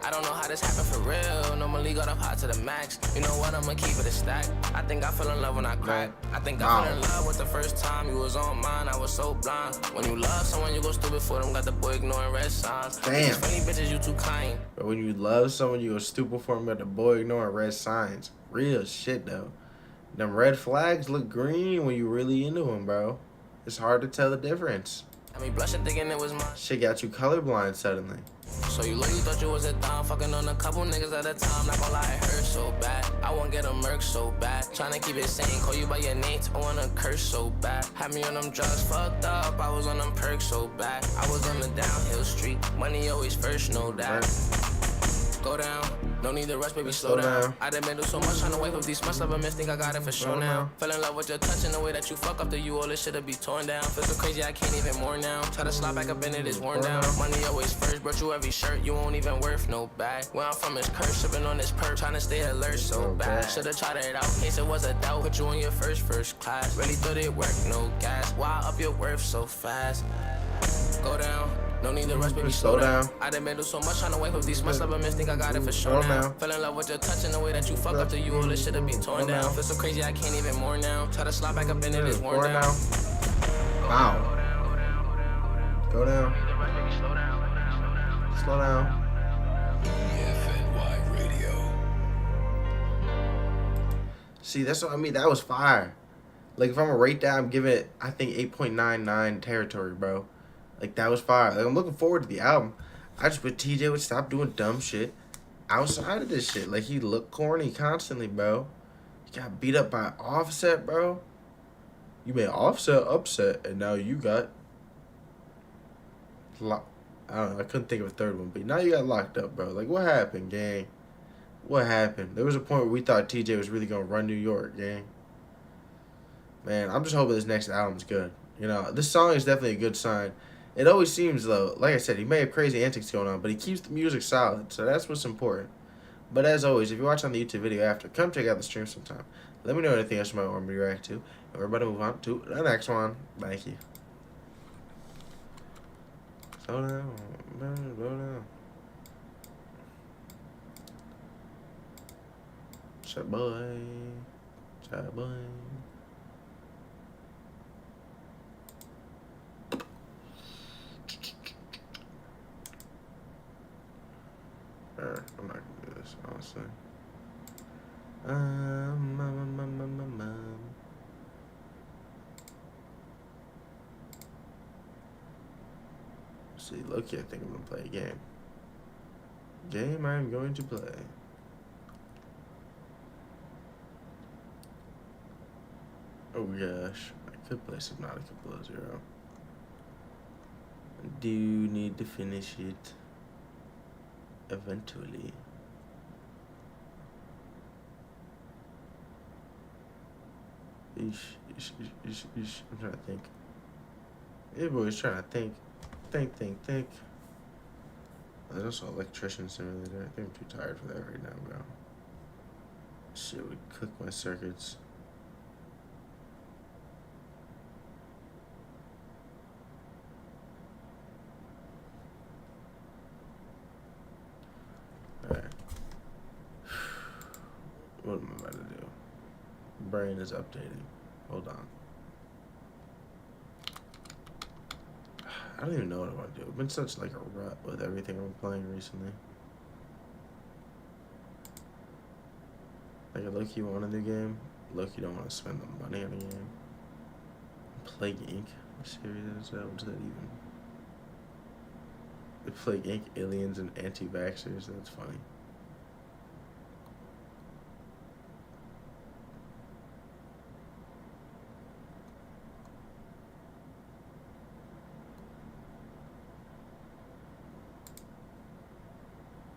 I don't know how this happened for real. Normally got up hot to the max. You know what? I'ma keep it a stack. I think I fell in love when I cracked. I think I fell in love with the first time you was on mine. I was so blind. When you love someone, you go stupid for them. Got the boy ignoring red signs. Damn. Funny bitches, you too kind. But when you love someone, you go stupid for them. Got the boy ignoring red signs. Real shit though. Them red flags look green when you really into them, bro. It's hard to tell the difference. I mean, blushing thinking it was mine. Shit got you colorblind suddenly. So you literally thought you was a thumb, fucking on a couple niggas at a time. Not gonna lie, it hurt so bad. I won't get a murk so bad. Tryna keep it sane, call you by your name. I wanna curse so bad. Had me on them drugs, fucked up. I was on them perks so bad. I was on the downhill street. Money always first, no doubt. Go down, no need to rush, baby, slow down. I done been through so much, tryna wake up these months. Love miss, think I got it for sure now. Fell in love with your touch and the way that you fuck up the you, all this shit'll be torn down. Feel so crazy, I can't even more now. Try to slide back up in it, it's worn down. Money always first, brought you every shirt, you won't even worth no bag. Where I'm from is cursed, sipping on this perk, tryna stay alert so bad. Should've tried it out, case it was a doubt. Put you in your first class. Really thought it worked, no gas. Why up your worth so fast? Go down. No need to rush, baby, slow down. I done been through so much, tryna wake up these months. Love miss, think I got it for sure now. Fell in love with your touch and the way that you fuck up the you, all this shit'll be torn down. Feel so crazy, I can't even more now. Try to slide back up in it, it's worn down. Wow. Go down. Slow down. FNY Radio. See, that's what I mean. That was fire. Like, if I'm gonna rate that, I'm giving it, I think, 8.99 territory, bro. Like, that was fire. Like, I'm looking forward to the album. I just wish TJ would stop doing dumb shit outside of this shit. Like, he looked corny constantly, bro. He got beat up by Offset, bro. You made Offset upset, and now you got... I don't know. I couldn't think of a third one, but now you got locked up, bro. Like, what happened, gang? What happened? There was a point where we thought TJ was really going to run New York, gang. Man, I'm just hoping this next album's good. You know, this song is definitely a good sign. It always seems, though, like I said, he may have crazy antics going on, but he keeps the music solid, so that's what's important. But as always, if you're watching the YouTube video after, come check out the stream sometime. Let me know anything else you might want me to react to, and we're about to move on to the next one. Thank you. Slow down, slow down. Chat boy, chat boy. I'm not gonna do this, honestly. See, look-y, I think I'm gonna play a game. Game I'm going to play. Oh gosh, I could play Subnautica Below Zero. I do need to finish it. Eventually. I'm trying to think. Everybody's trying to think. Think. There's also Electrician Simulator. I think I'm too tired for that right now, bro. Shit would cook my circuits. Alright. What am I about to do? Brain is updating. Hold on. I don't even know what I want to do. I've been such like a rut with everything I'm playing recently. Like I low-key want a new game. look, you don't want to spend the money on a game. Plague Inc. What series is that? What's that even? The Plague Inc. Aliens and anti-vaxxers. That's funny.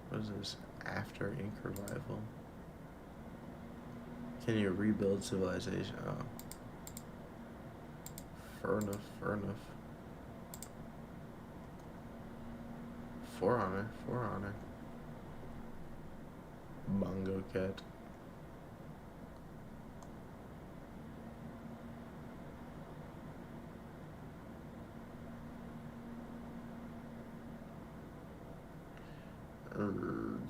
What is this? After Inc. Revival? Can you rebuild civilization? Oh. Fair enough, fair enough. For Honor, For Honor. Bongo Cat. Erg.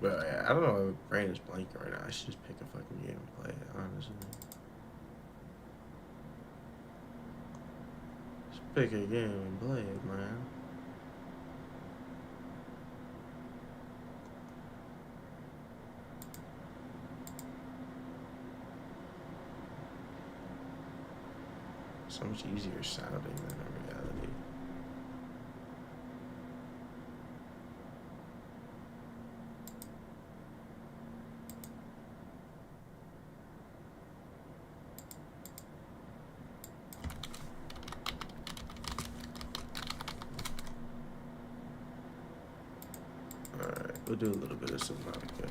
But yeah, I don't know why my brain is blanking right now. I should just pick a fucking game and play it, honestly. Just pick a game and play it, man. So much easier sounding than in reality. Alright, we'll do a little bit of Subnautica.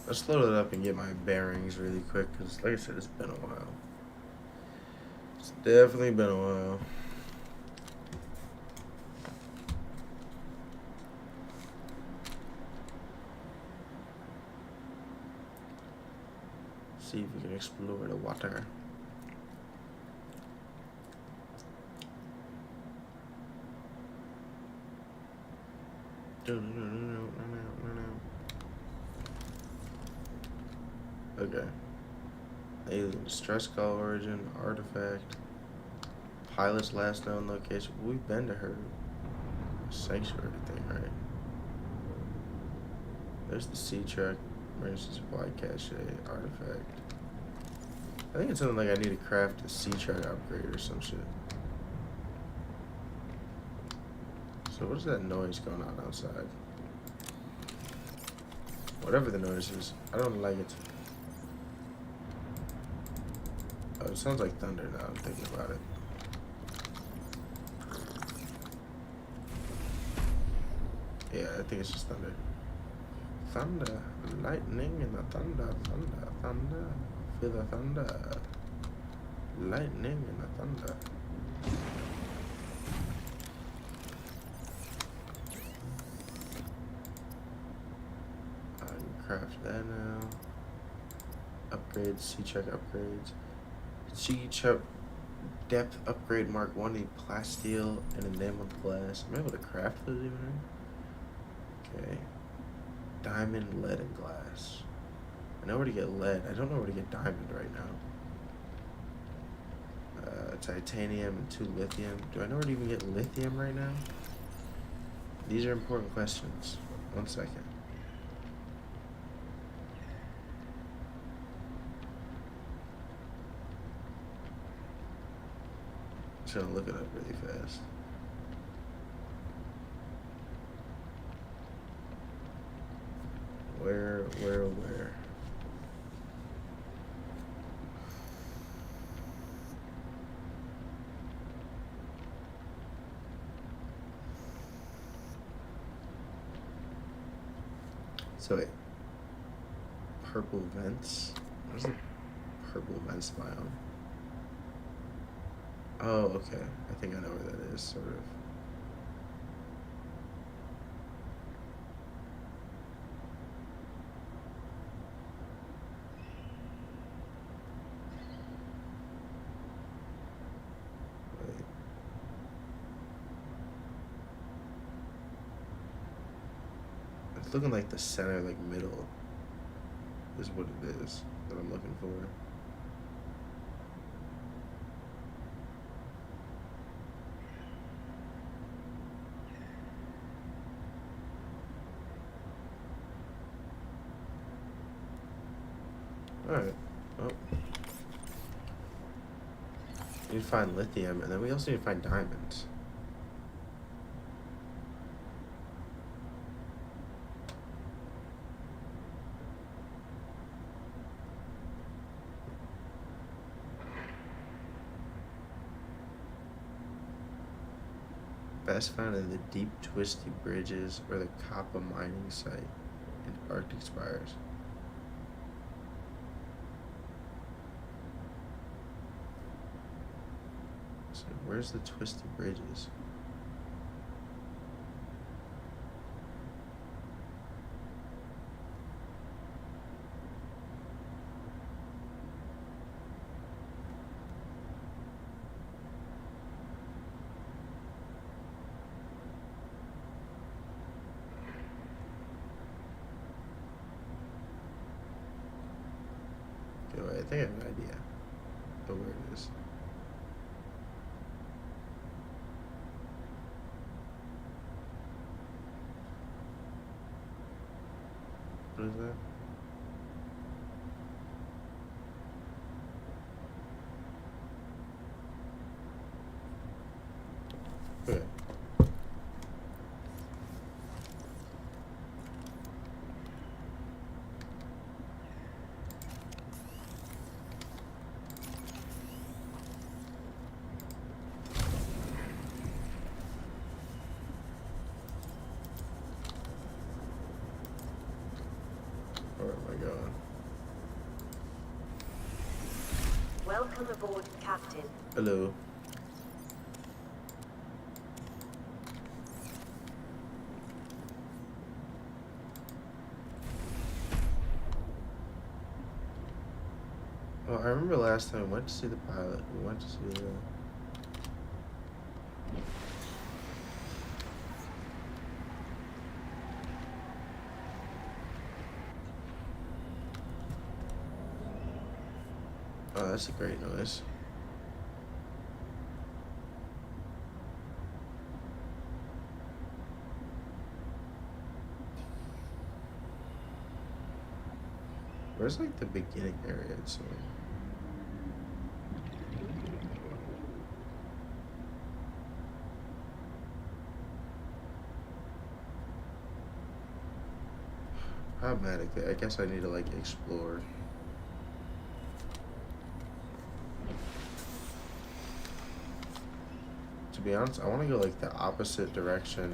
Let's load it up and get my bearings really quick, because like I said, it's been a while. It's definitely been a while. See if we can explore the water. Okay. Alien stress call origin, artifact, pilot's last known location. We've been to her sanctuary thing, right? There's the sea truck, emergency supply cache, artifact. I think it's something like I need to craft a sea truck upgrade or some shit. So what is that noise going on outside? Whatever the noise is, I don't like it. Oh, it sounds like thunder now I'm thinking about it. Yeah, I think it's just thunder. Thunder, lightning and the thunder, thunder, thunder. Feel the thunder. Lightning and the thunder. I can craft that now. Upgrades, sea check upgrades. Sea check depth upgrade Mark 1, need plasteel and enameled glass. Am I able to craft those even? Okay. Diamond, lead, and glass. I know where to get lead. I don't know where to get diamond right now. Titanium and 2 lithium. Do I know where to even get lithium right now? These are important questions. 1 second. Just gonna look it up really fast. Where? So wait. Purple vents? Where's the purple vents biome? Oh, okay. I think I know where that is, sort of. It's looking like the center, like middle, is what it is that I'm looking for. Alright. Oh. We need to find lithium, and then we also need to find diamonds. Best found in the deep, twisty bridges or the copper mining site in Arctic Spires. So where's the twisty bridges? I think I have an idea of where it is. What is that? Okay. Where am I going? Welcome aboard, Captain. Hello. Well, I remember last time we went to see the pilot. We went to see the... Oh, that's a great noise. Where's like the beginning area? So automatically, I guess I need to like explore. To be honest, I want to go like the opposite direction.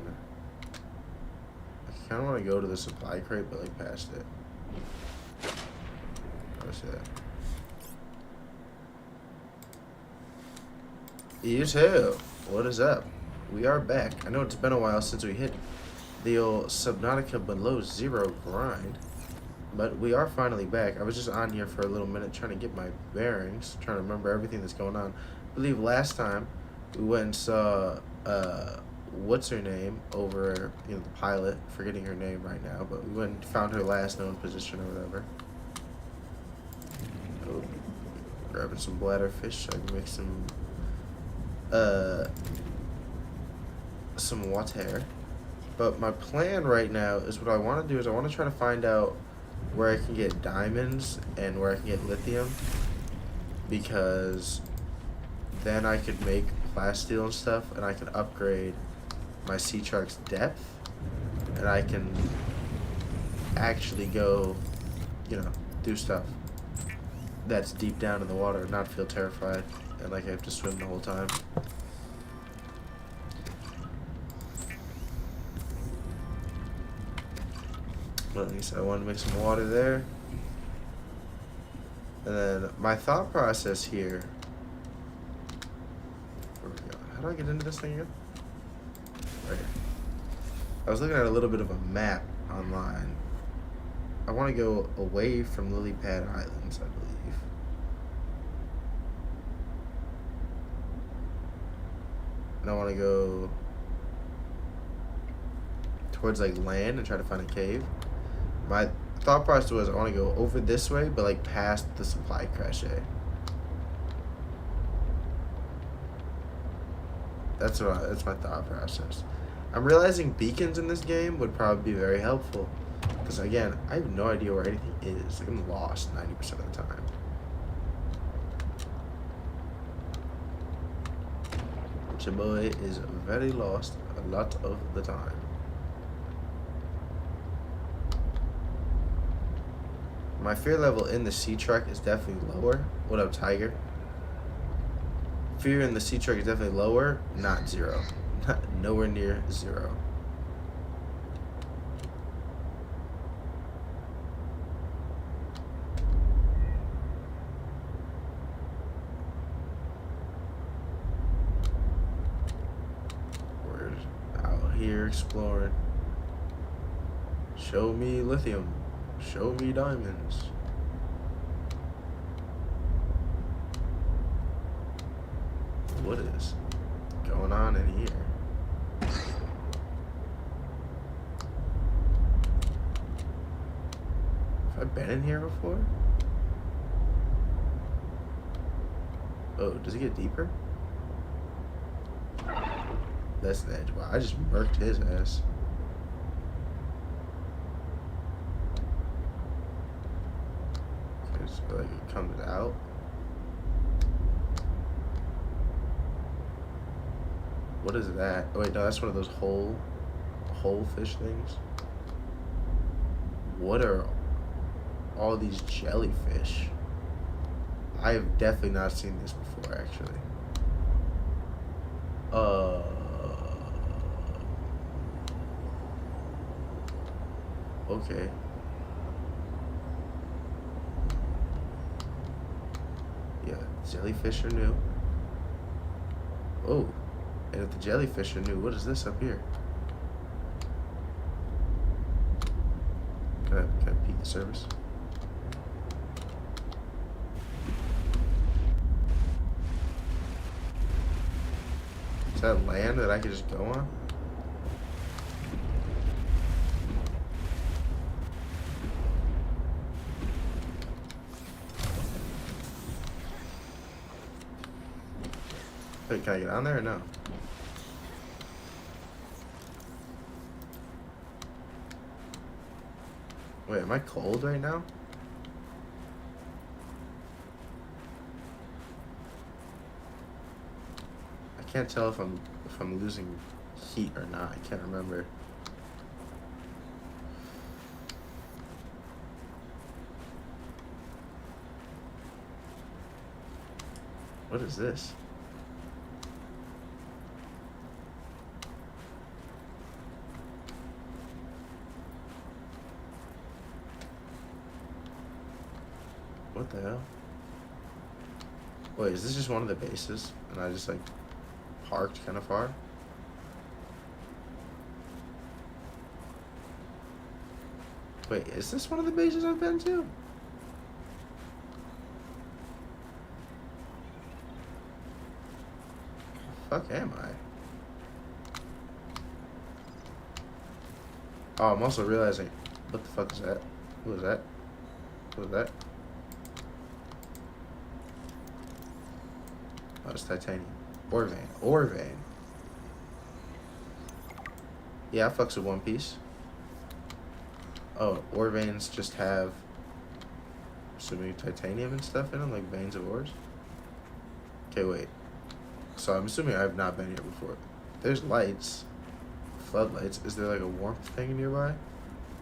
I kind of want to go to the supply crate, but like past it. What's that? You too. What is up? We are back. I know it's been a while since we hit the old Subnautica below zero grind, but we are finally back. I was just on here for a little minute trying to get my bearings, trying to remember everything that's going on. I believe last time we went and saw what's her name over, you know, the pilot, forgetting her name right now, but we went and found her last known position or whatever. Oh, grabbing some bladderfish so I can make some water. But my plan right now is what I want to do is I want to try to find out where I can get diamonds and where I can get lithium, because then I could make plasteel and stuff, and I can upgrade my Sea Shark's depth, and I can actually go, you know, do stuff that's deep down in the water and not feel terrified and like I have to swim the whole time. But at least I wanted to make some water there. And then my thought process here. Where we go? How do I get into this thing again? Right here. I was looking at a little bit of a map online. I want to go away from Lily Pad Islands, I believe. And I want to go towards like land and try to find a cave. My thought process was I want to go over this way, but like past the supply cache. That's my thought process. I'm realizing beacons in this game would probably be very helpful. Because again, I have no idea where anything is. Like, I'm lost 90% of the time. Your boy is very lost a lot of the time. My fear level in the sea truck is definitely lower. What up, Tiger? Fear in the sea truck is definitely lower, not 0. Nowhere near 0. We're out here exploring. Show me lithium. Show me diamonds. What is going on in here? Have I been in here before? Oh, does it get deeper? That's an edge. Wow, I just murked his ass. Okay, so like it comes out. What is that? Oh wait, no, that's one of those whole fish things. What are all these jellyfish? I have definitely not seen this before, actually. Okay. Yeah, jellyfish are new. Oh. And if the jellyfish are new, what is this up here? Can I peek the service? Is that land that I could just go on? Wait, can I get on there or no? Wait, am I cold right now? I can't tell if I'm losing heat or not. I can't remember. What is this? What the hell? Wait, is this just one of the bases? And I just like parked kind of far? Wait, is this one of the bases I've been to? Fuck am I? Oh, I'm also realizing, what the fuck is that? Who is that? What is that? Oh, it's titanium. Ore vein. Ore vein. Yeah, I fucks with One Piece. Oh, ore veins just have, assuming titanium and stuff in them, like veins of ores? Okay, wait. So I'm assuming I've not been here before. There's lights. Floodlights. Is there like a warmth thing nearby?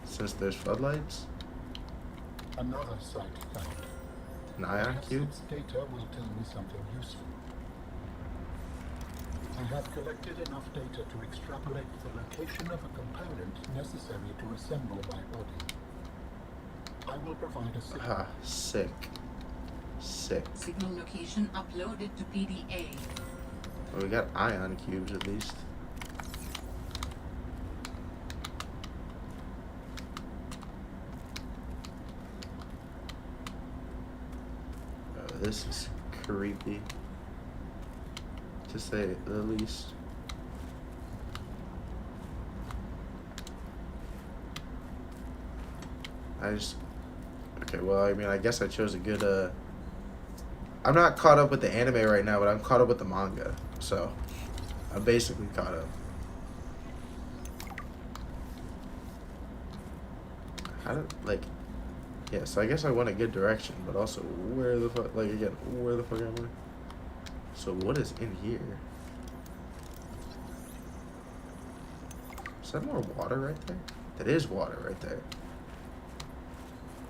Since there's floodlights? Another site found. An ion cube? Its data will tell me something useful. I have collected enough data to extrapolate the location of a component necessary to assemble my body. I will provide a signal. Ah, sick. Sick. Signal location uploaded to PDA. Well, we got ion cubes at least. Oh, this is creepy, to say the least. Okay, well, I mean, I guess I chose a good, I'm not caught up with the anime right now, but I'm caught up with the manga. So, I'm basically caught up. How did, like, yeah, so I guess I went a good direction, but also, where the fuck, like, again, where the fuck am I? So, what is in here? Is that more water right there? That is water right there.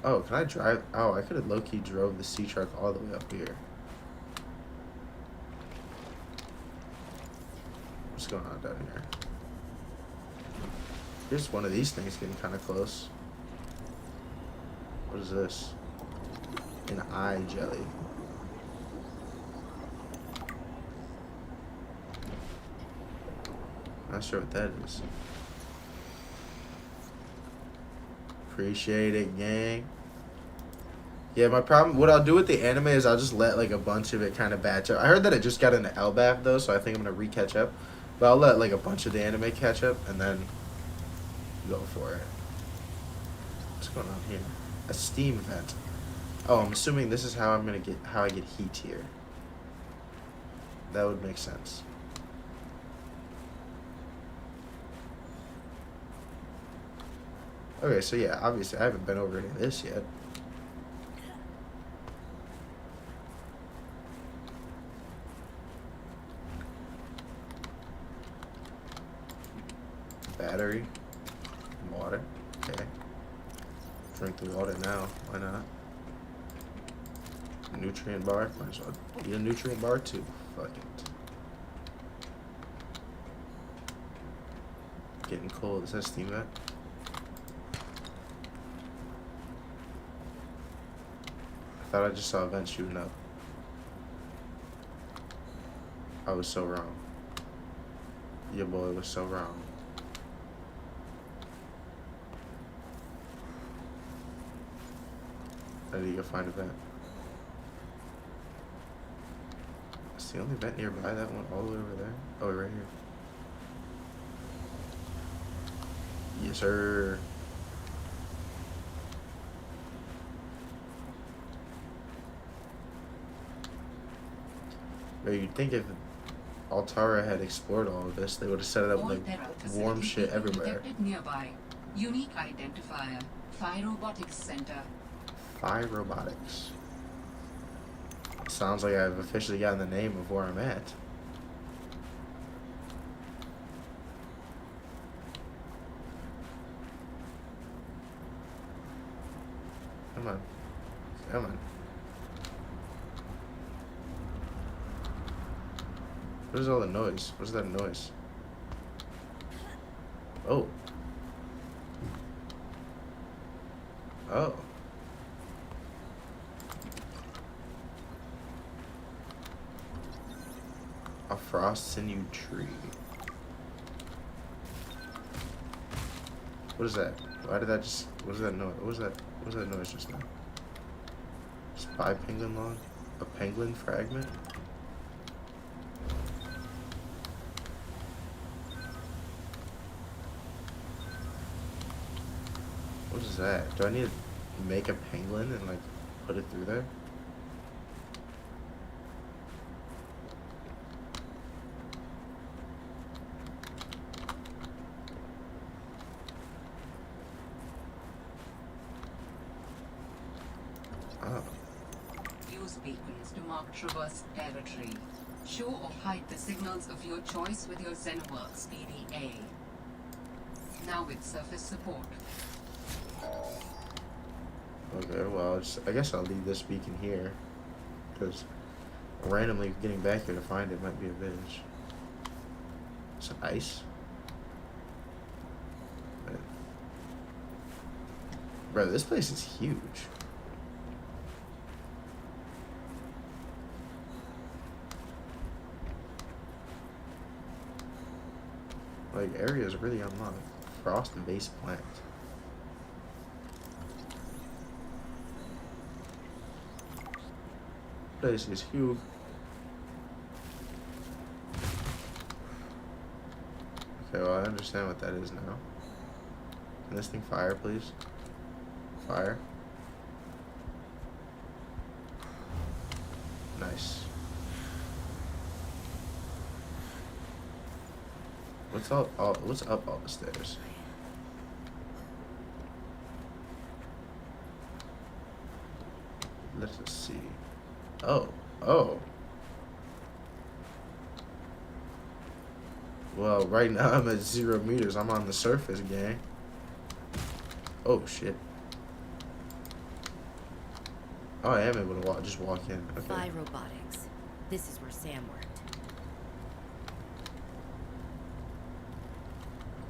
Oh, can I drive? Oh, I could have low-key drove the sea truck all the way up here. What's going on down here? Here's one of these things getting kind of close. What is this? An eye jelly. Not sure what that is. Appreciate it, gang. Yeah, my problem, what I'll do with the anime is I'll just let like a bunch of it kind of batch up. I heard that it just got into LBAF though, so I think I'm gonna re-catch up. But I'll let like a bunch of the anime catch up and then go for it. What's going on here? A steam vent. Oh, I'm assuming this is how I get heat here. That would make sense. Okay, so yeah, obviously I haven't been over any of this yet. Battery, water, okay. Drink the water now, why not? Nutrient bar, might as well eat a nutrient bar too, fuck it. Getting cold, is that steam vent? I thought I just saw a vent shooting up. I was so wrong. Your boy was so wrong. I need to go find a vent. It's the only vent nearby, that one all the way over there. Oh, right here. Yes, sir. But you'd think if Altara had explored all of this, they would have set it up like warm shit everywhere. Nearby. Unique identifier. Phi Robotics Center. Phi Robotics. Sounds like I've officially gotten the name of where I'm at. Come on. Come on. What is all the noise? What's that noise? Oh. Oh. A frost sinew tree. What is that? Why did that just... What is that noise? What was that? What was that noise just now? Spy penguin log? A penguin fragment? What is that? Do I need to make a penguin and like put it through there? Oh. Use beacons to mark traverse territory. Show or hide the signals of your choice with your Xenoworks PDA. Now with surface support. Okay, well, I guess I'll leave this beacon here, because randomly getting back here to find it might be a bitch. Some ice? Bro, this place is huge. Like, area is really unlocked. Frost base plant. Place is huge. Okay, well, I understand what that is now. Can this thing fire, please? fire. Nice. What's up all the stairs? Let's just see. Oh. Well, right now I'm at 0 meters. I'm on the surface, gang. Oh shit. Oh, I am able to just walk in. Okay. Phi Robotics. This is where Sam worked.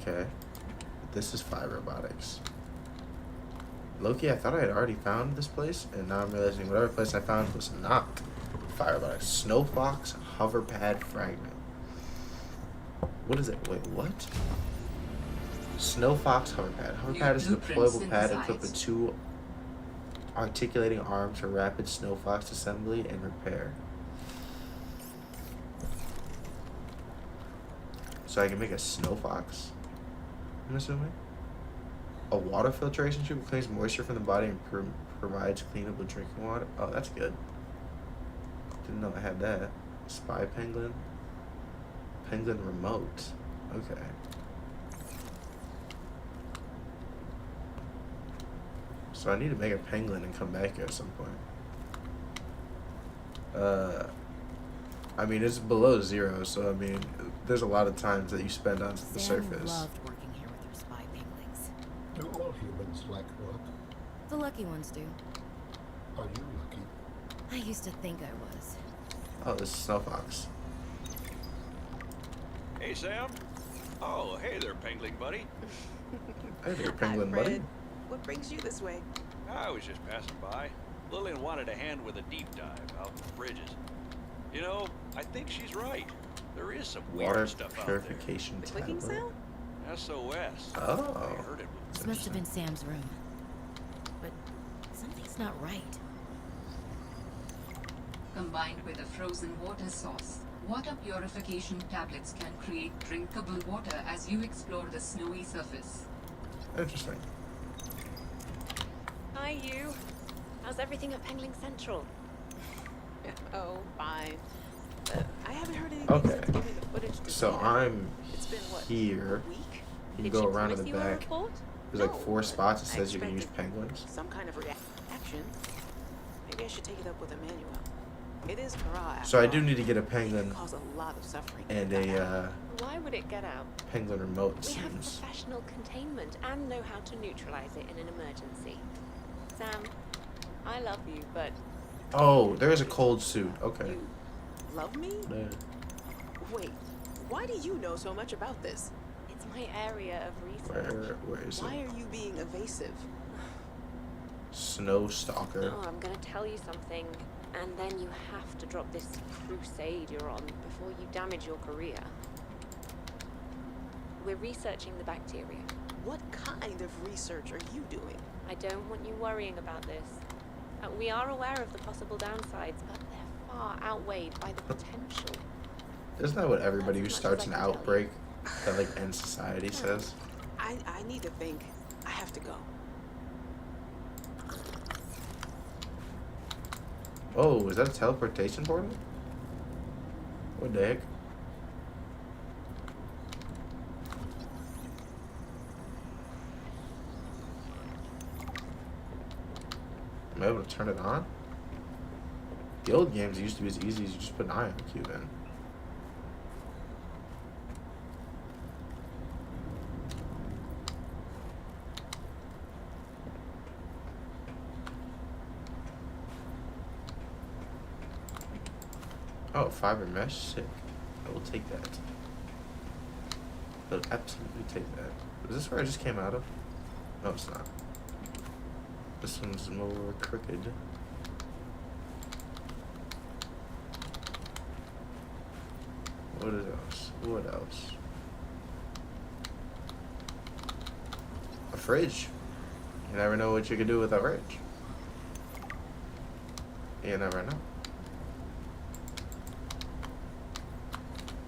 Okay. This is Phi Robotics. Loki, I thought I had already found this place, and now I'm realizing whatever place I found was not Phi Robotics. Snow Fox Hoverpad Fragment. What is it? Wait, what? Snow Fox Hoverpad. Hoverpad is a deployable pad equipped with 2 articulating arms for rapid Snow Fox assembly and repair. So I can make a Snow Fox, I'm assuming? A water filtration tube cleans moisture from the body and provides cleanable drinking water. Oh, that's good. Didn't know I had that. Spy Penguin. Penguin remote. Okay. So I need to make a penguin and come back here at some point. I mean, it's below 0, so I mean, there's a lot of times that you spend on the surface. Loved working here with her spy penguins. Do all humans like work? The lucky ones do. Are you lucky? I used to think I was. Oh, this is Snow Fox. Hey, Sam. Oh, hey there, Pengling buddy. Hey there, Penguin buddy. What brings you this way? I was just passing by. Lillian wanted a hand with a deep dive out in the bridges. You know, I think she's right. There is some Water weird stuff out there. purification The clicking tablet. sound? SOS. Oh. I heard it. This must have been Sam's room. But something's not right. Combined with a frozen water source, water purification tablets can create drinkable water as you explore the snowy surface. Interesting. Hi, you. How's everything at Pengling Central? Oh, fine. I haven't heard anything Okay. since giving the footage to So Zeta. I'm It's been, what, here. a week? You Did go she around to promise the you a back. report? There's like No, 4 spots. It I says you can use expected penguins. Some kind of reaction. Maybe I should take it up with Emmanuel. It is Kara. So I after do all. need to get a It penguin can cause a lot of suffering. and if that a happens. Why would it get out? penguin remote, it We have seems. professional containment and know how to neutralize it in an emergency. Sam, I love you, but Oh, there is a cold suit. Okay. You love me? Yeah. Wait, why do you know so much about this? it's my area of research. Where is Why it? are you being evasive? Snow Stalker. Oh, I'm gonna tell you something, and then you have to drop this crusade you're on before you damage your career. We're researching the bacteria. What kind of research are you doing? I don't want you worrying about this. We are aware of the possible downsides, but they're far outweighed by the potential. Isn't that what everybody who That's as starts much an as I can tell outbreak that like ends society says? I need to think. I have to go. Oh, is that a teleportation portal? What the heck? Am I able to turn it on? The old games used to be as easy as you just put an ion cube in. Oh, fiber mesh, sick. I will take that. I'll absolutely take that. Is this where I just came out of? No, it's not. This one's more crooked. What else? What else? A fridge. You never know what you can do with a fridge. You never know.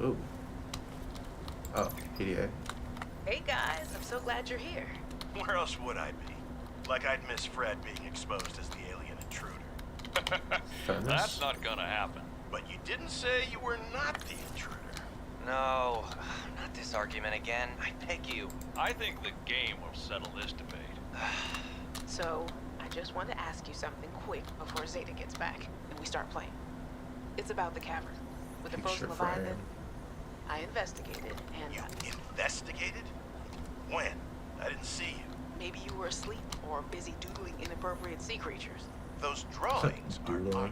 Ooh. Oh, PDA. Hey guys, I'm so glad you're here. Where else would I be? Like I'd miss Fred being exposed as the alien intruder. That's not gonna happen. But you didn't say you were not the intruder. No, not this argument again. I beg you. I think the game will settle this debate. So, I just want to ask you something quick before Zeta gets back and we start playing. It's about the cavern with the frozen Leviathan. I investigated and... You investigated? When? I didn't see you. Maybe you were asleep or busy doodling inappropriate sea creatures. Those drawings are art.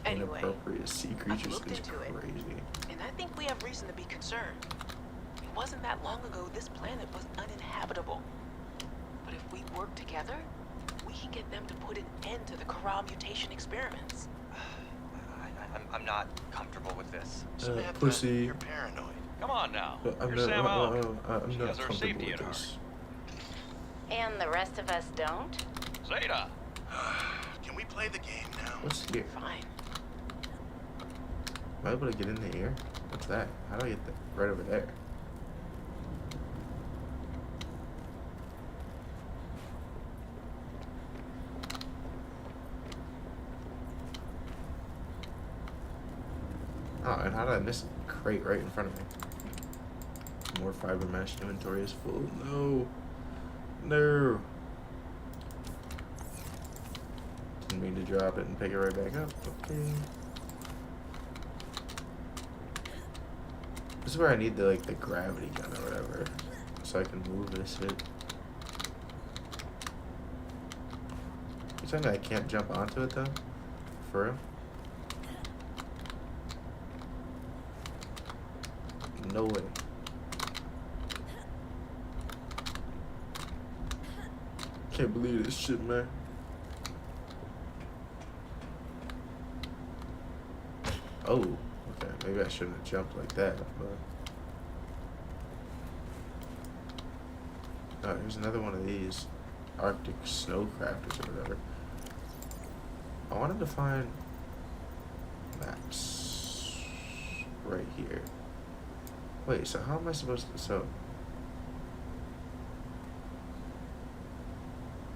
Anyway, inappropriate sea creatures looked is into crazy. And I think we have reason to be concerned. It wasn't that long ago this planet was uninhabitable. But if we work together, we can get them to put an end to the Corral mutation experiments. I'm not comfortable with this. Samantha, pussy. You're paranoid. Come on now. I'm You're Sam out. I'm She not has her comfortable safety with at heart. this. And the rest of us don't? Zeta! Can we play the game now? What's here? Fine. Am I able to get in the air? What's that? How do I get that? Right over there. Oh, and how did I miss a crate right in front of me? More fiber mesh. Inventory is full. No. No. Didn't mean to drop it and pick it right back up. Okay. This is where I need the the gravity gun or whatever, so I can move this shit. You telling me I can't jump onto it though? For real? No way. Can't believe this shit, man. Oh, okay. Maybe I shouldn't have jumped like that, but... Oh, here's another one of these Arctic snow crafters or whatever. I wanted to find maps right here. Wait, so how am I supposed to... So...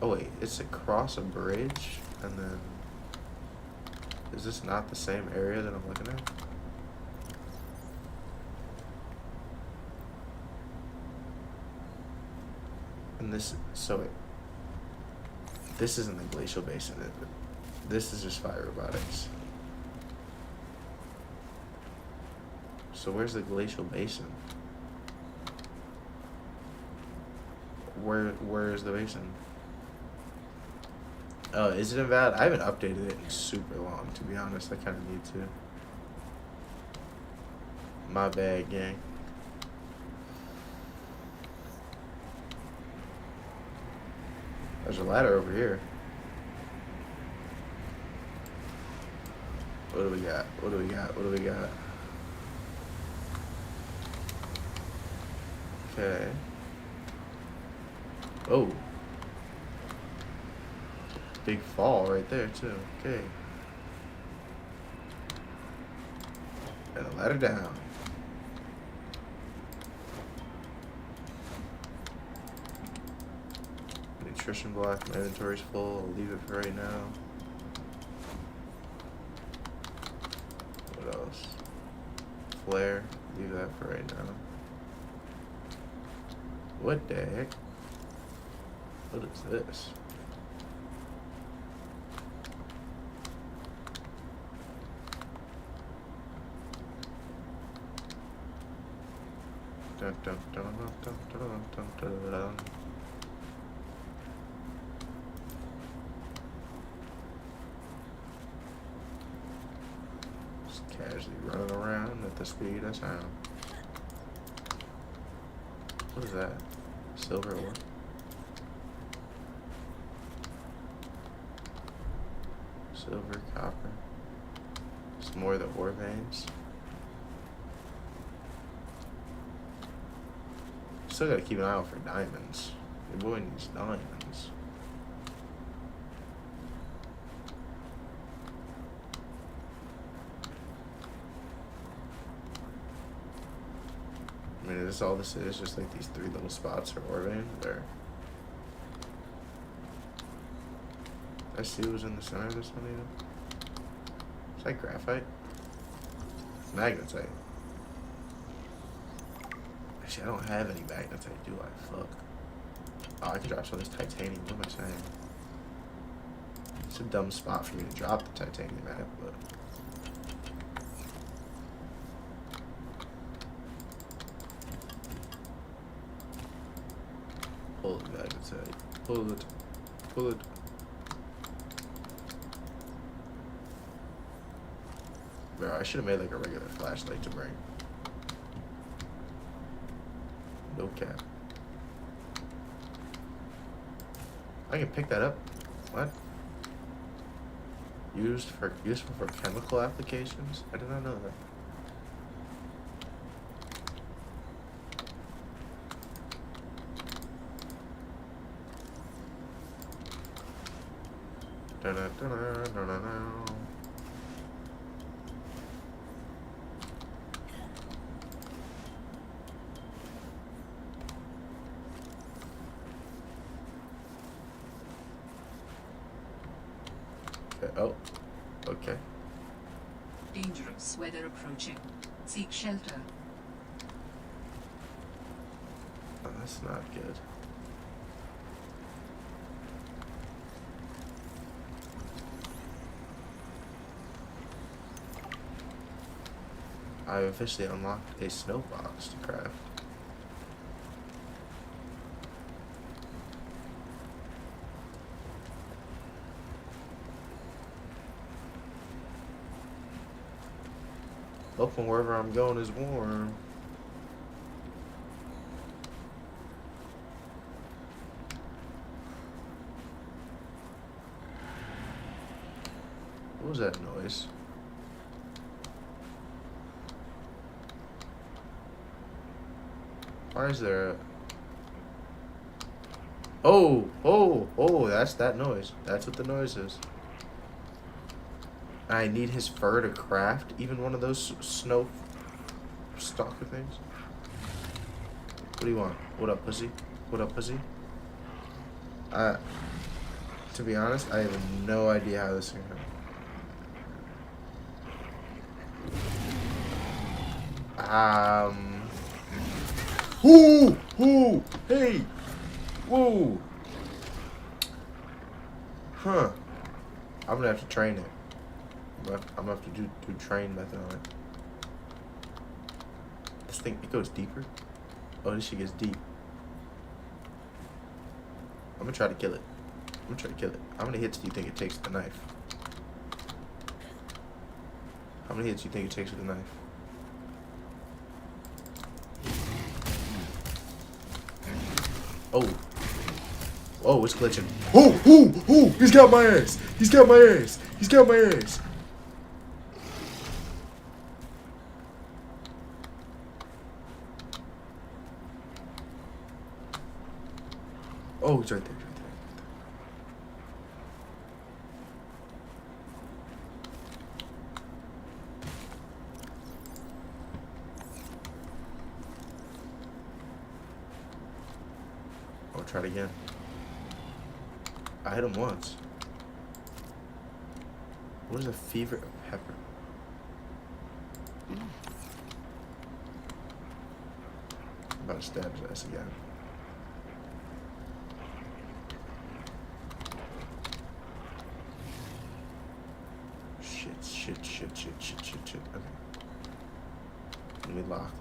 Oh wait, it's across a bridge, and then... Is this not the same area that I'm looking at? And this... So wait. This isn't the glacial basin, is it? This is just fire robotics. So where's the glacial basin? Where is the basin? Oh, is it invalid? I haven't updated it in super long, to be honest. I kind of need to. My bad, gang. There's a ladder over here. What do we got? What do we got? What do we got? Okay. Oh. Big fall right there, too. Okay. And a ladder down. Nutrition block. My inventory's full. I'll leave it for right now. What else? Flare. Leave that for right now. What the heck? What is this? Dun, dun, dun, dun, dun, dun, dun, dun, dun. Just casually running around at the speed of sound. What is that? Silver ore? Silver, copper. Some more of the ore veins. Still gotta keep an eye out for diamonds. Your boy needs diamonds. I mean, is this all this is? Just like these 3 little spots for ore veins? Or... I see what was in the center of this one even? Is that graphite? Magnetite. Actually, I don't have any magnetite, do I? Fuck. Oh, I could drop some of this titanium. What am I saying? It's a dumb spot for me to drop the titanium at, but... Pull the magnetite. Pull it. Pull it. Bro, I should have made like a regular flashlight to bring. No cap. I can pick that up. What? Useful for chemical applications? I did not know that. Oh, okay. Dangerous weather approaching. Seek shelter. Oh, that's not good. I officially unlocked a snow box to craft. Hoping wherever I'm going is warm. What was that noise? Why is there a... Oh, that's that noise. That's what the noise is. I need his fur to craft even one of those snow stalker things. What do you want? What up, pussy? What up, pussy? To be honest, I have no idea how this is gonna happen. Ooh, hey, whoa. Huh. I'm gonna have to train it. I'm gonna have to do train method on it. This thing, it goes deeper. Oh, this shit gets deep. I'm gonna try to kill it. How many hits do you think it takes with the knife? How many hits do you think it takes with the knife? Oh, it's glitching. Oh, he's got my ass. He's got my ass. Oh, he's right there. I'll try it again. I hit him once. What is a favorite pepper? I'm about to stab his ass again. Shit. Okay. Let me lock.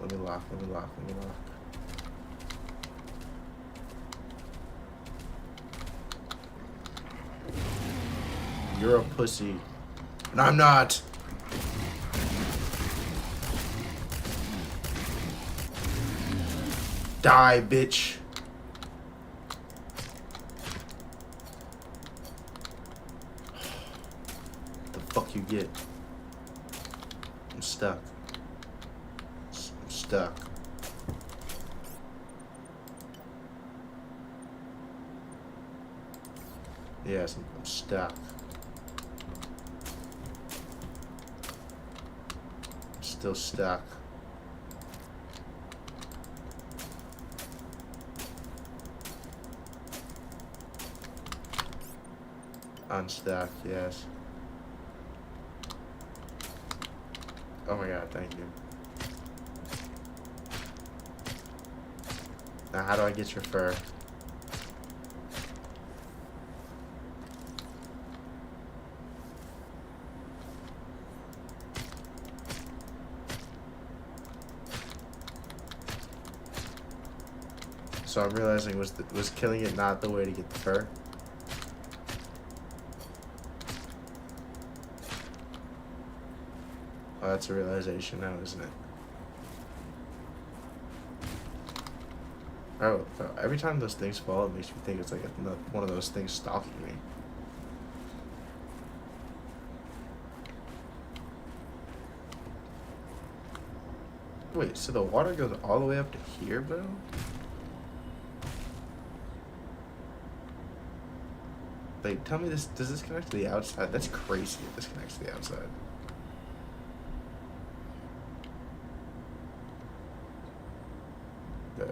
You're a pussy. And I'm not. Die, bitch. What the fuck you get? I'm stuck. Yes, I'm stuck. I'm still stuck. Unstacked, yes. Oh my god, thank you. Now how do I get your fur? So I'm realizing was killing it not the way to get the fur? Oh, that's a realization now, isn't it? Oh, every time those things fall, it makes me think it's like one of those things stalking me. Wait, so the water goes all the way up to here, bro? Like, tell me this, does this connect to the outside? That's crazy if this connects to the outside. Bro,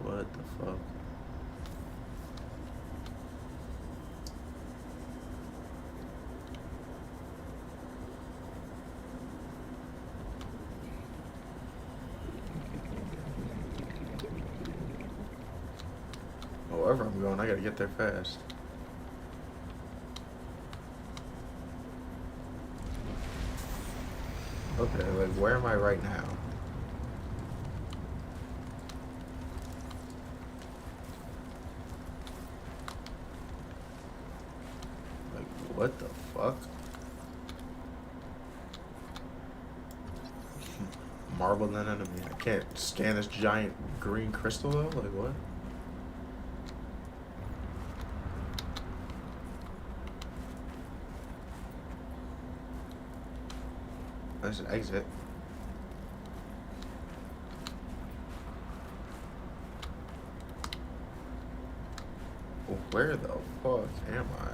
what the fuck? Wherever I'm going, I gotta get there fast. Okay, like, where am I right now? Like, what the fuck? Marbled an enemy. I can't scan this giant green crystal though? Like, what? There's an exit. Well, where the fuck am I?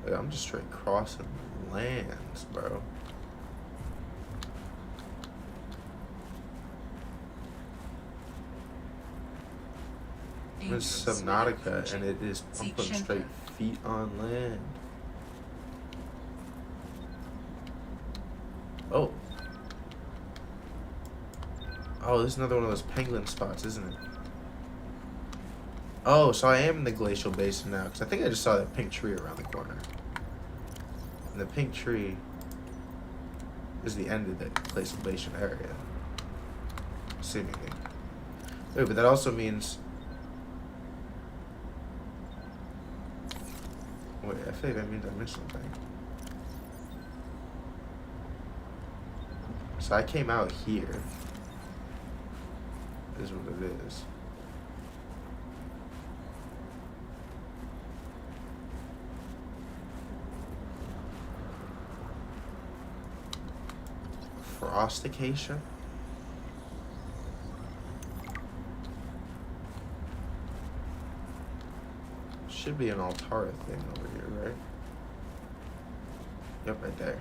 Like, I'm just straight crossing lands, bro. It's Subnautica, and it is, I'm putting straight feet on land. Oh. Oh, this is another one of those penguin spots, isn't it? Oh, so I am in the glacial basin now, because I think I just saw that pink tree around the corner. And the pink tree is the end of the glacial basin area. Seemingly. Wait, but that also means... Wait, I feel like that means I missed something. So I came out here. Is what it is. Frostication? Should be an Altara thing over here, right? Yep, right there.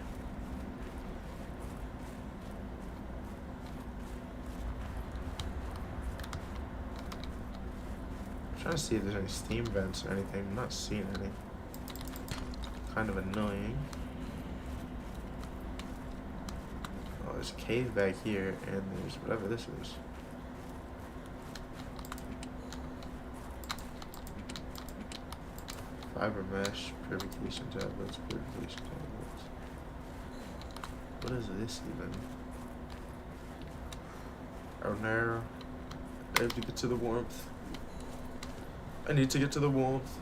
I'm trying to see if there's any steam vents or anything. I'm not seeing any. Kind of annoying. Oh, there's a cave back here, and there's whatever this is. Fiber mesh, purification tablets, purification tablets. What is this even? Oh no. I have to get to the warmth. I need to get to the warmth.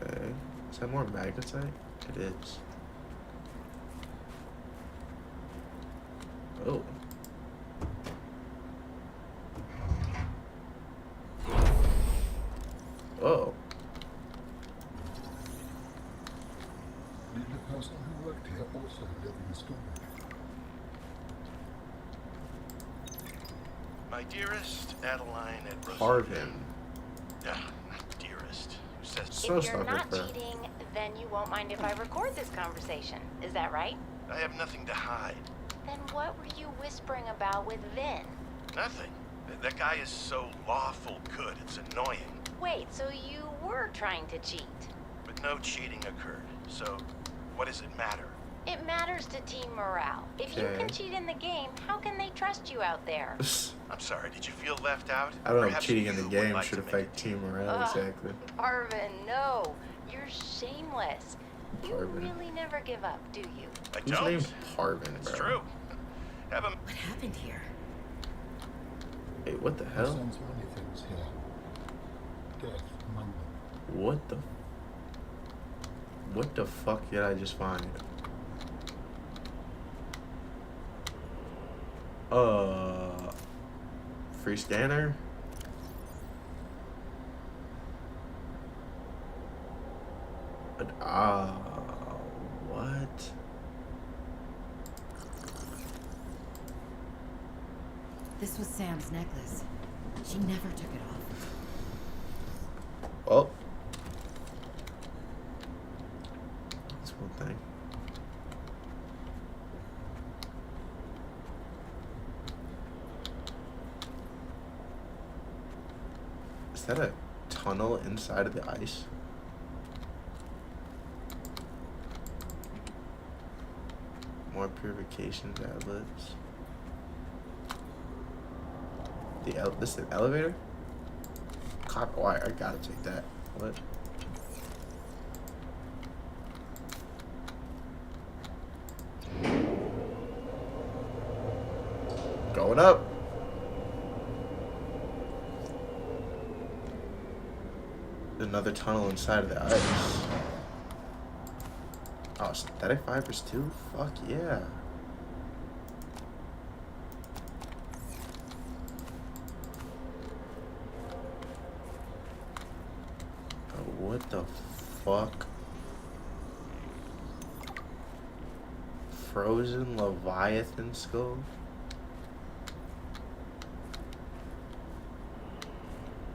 Okay. Is that more magnetite? It is. Oh. Oh. Did the person who worked here also live in the storage? My dearest Adeline at Rosalia. Harvin. Not dearest. says So if you're stalker not crap. cheating, then you won't mind if I record this conversation. Is that right? I have nothing to hide. Then what were you whispering about with Vin? Nothing. That guy is so lawful good, it's annoying. Wait, so you were trying to cheat? But no cheating occurred. So, what does it matter? It matters to team morale. If you Okay. can cheat in the game, how can they trust you out there? I'm sorry, did you feel left out? I don't know if Perhaps cheating in the you would game like should to make affect team morale Ugh. exactly. Arvin, no. You're shameless. You Parvin. really never give up, do you? I Whose don't. name's Parvin, It's bro? true. Have a What happened here? Hey, what the He hell? sends many things here. Death among them. What the fuck did I just find? Free scanner? What? This was Sam's necklace. She never took it off. Oh. That's one thing. Is that a tunnel inside of the ice? More purification tablets. This is an elevator? Copper wire, I gotta take that. What? Going up. Another tunnel inside of the ice. Oh, synthetic fibers too? Fuck yeah. Oh, what the fuck? Frozen Leviathan skull?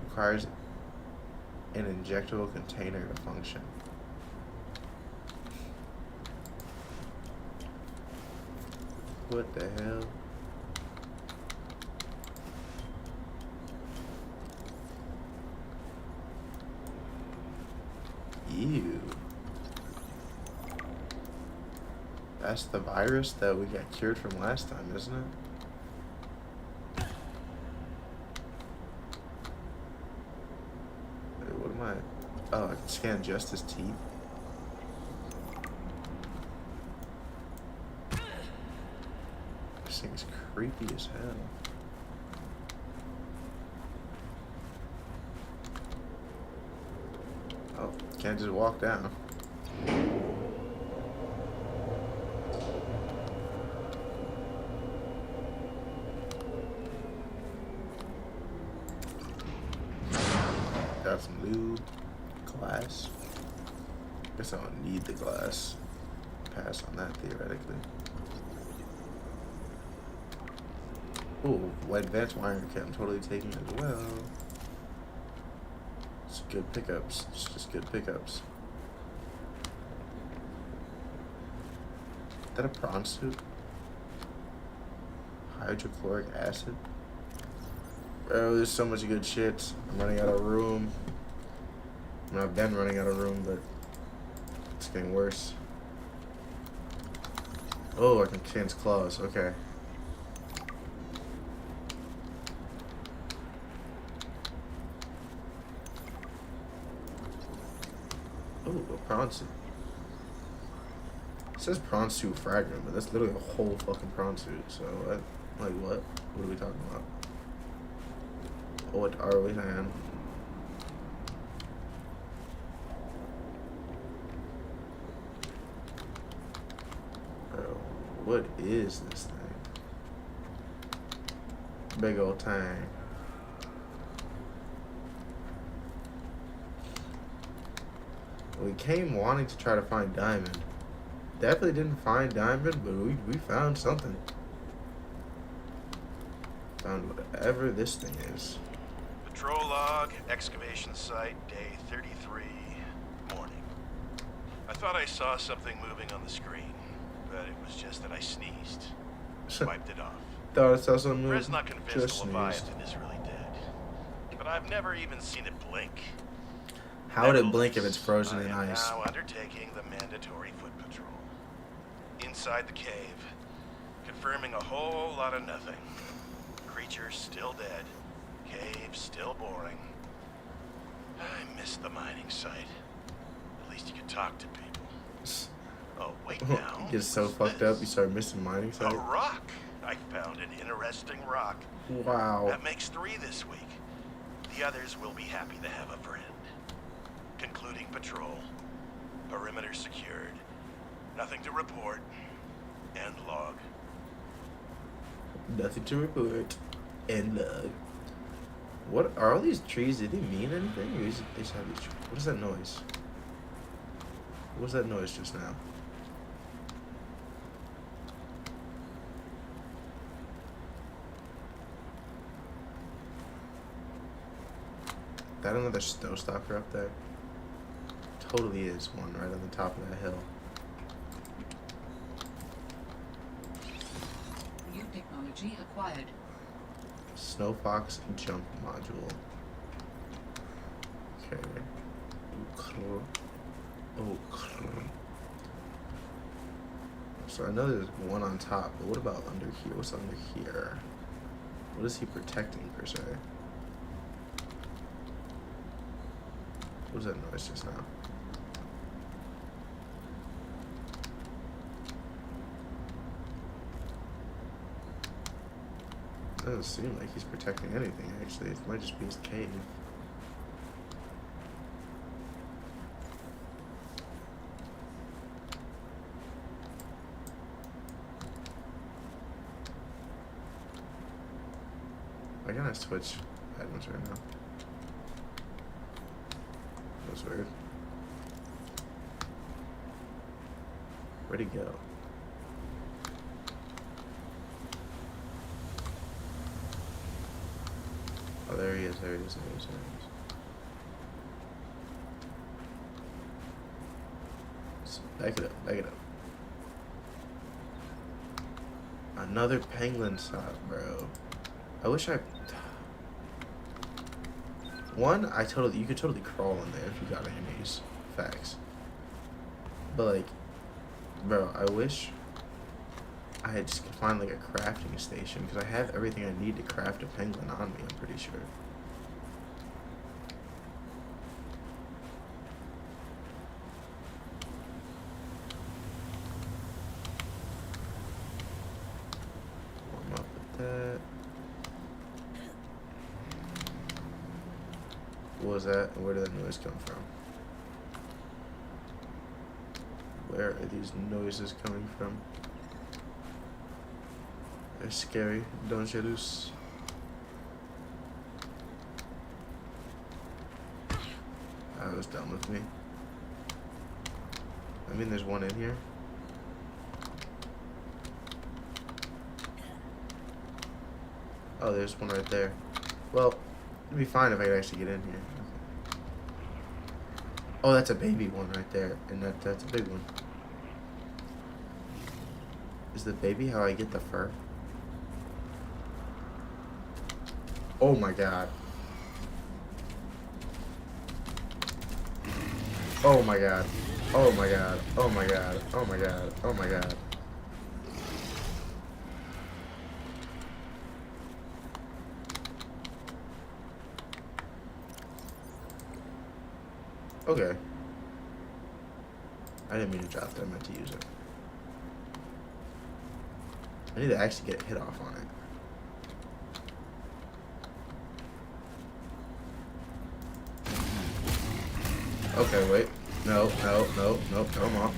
Requires an injectable container to function. What the hell? Ew. That's the virus that we got cured from last time, isn't it? Wait, what am I? Oh, I can scan just his teeth. This thing is creepy as hell. Oh, can't just walk down. Got some lube, glass. Guess I don't need the glass. Pass on that theoretically. Ooh, white advanced wiring kit. I'm totally taking it as well. It's good pickups. It's just good pickups. Is that a prawn suit? Hydrochloric acid? Bro, there's so much good shit. I'm running out of room. I mean, I've been running out of room, but it's getting worse. Oh, I can change claws. Okay. Oh, a prawn suit. It says prawn suit fragment, but that's literally a whole fucking prawn suit. So, like, what? What are we talking about? What are we saying? Bro, what is this thing? Big old tang. We came wanting to try to find Diamond. Definitely didn't find Diamond, but we found something. Found whatever this thing is. patrol log, excavation site, day 33. thought I saw something moving on the screen, but it was just that I sneezed. Wiped it off. Thought I saw something Fred's moving. not convinced Just the sneezed. Leviathan is really dead. But I've never even seen it blink. How would it blink if it's frozen in I am ice? now undertaking the mandatory foot patrol. Inside the cave, confirming a whole lot of nothing. Creatures still dead. Cave still boring. I miss the mining site. At least you could talk to people. Oh, wait now. You get so fucked up, you start missing mining A site. rock! I found an interesting rock. Wow. That makes 3 this week. The others will be happy to have a friend. Concluding patrol. Perimeter secured. Nothing to report. End log. Nothing to report. And what are all these trees? Do they mean anything? Or is it, they just have these trees? What is that noise? What was that noise just now? That another snow stalker up there? Totally is one right on the top of that hill. New technology acquired. Snow Fox jump module. Okay. So I know there's one on top, but what about under here? What's under here? What is he protecting per se? What was that noise just now? Doesn't seem like he's protecting anything, actually. It might just be his cave. Why can't I switch items right now? That's weird. Where'd he go? Oh, there he is, there he is, there he is, there he is. Back it up, back it up. Another penguin shot, bro. I wish I... One, you could totally crawl in there if you got enemies. Facts. But like, bro, I wish I had just could find like a crafting station, because I have everything I need to craft a penguin on me, I'm pretty sure. Warm up with that. What was that? Where did that noise come from? Where are these noises coming from? They're scary. Don't you lose? That was done with me. I mean, there's one in here. Oh, there's one right there. Well, it'd be fine if I could actually get in here. Okay. Oh, that's a baby one right there, and that's a big one. Is the baby how I get the fur? Oh my god. Oh my god. Oh my god. Oh my god. Oh my god. Oh my god. Okay. I didn't mean to drop that, I meant to use it. I need to actually get a hit off on it. Okay, wait. No, come on.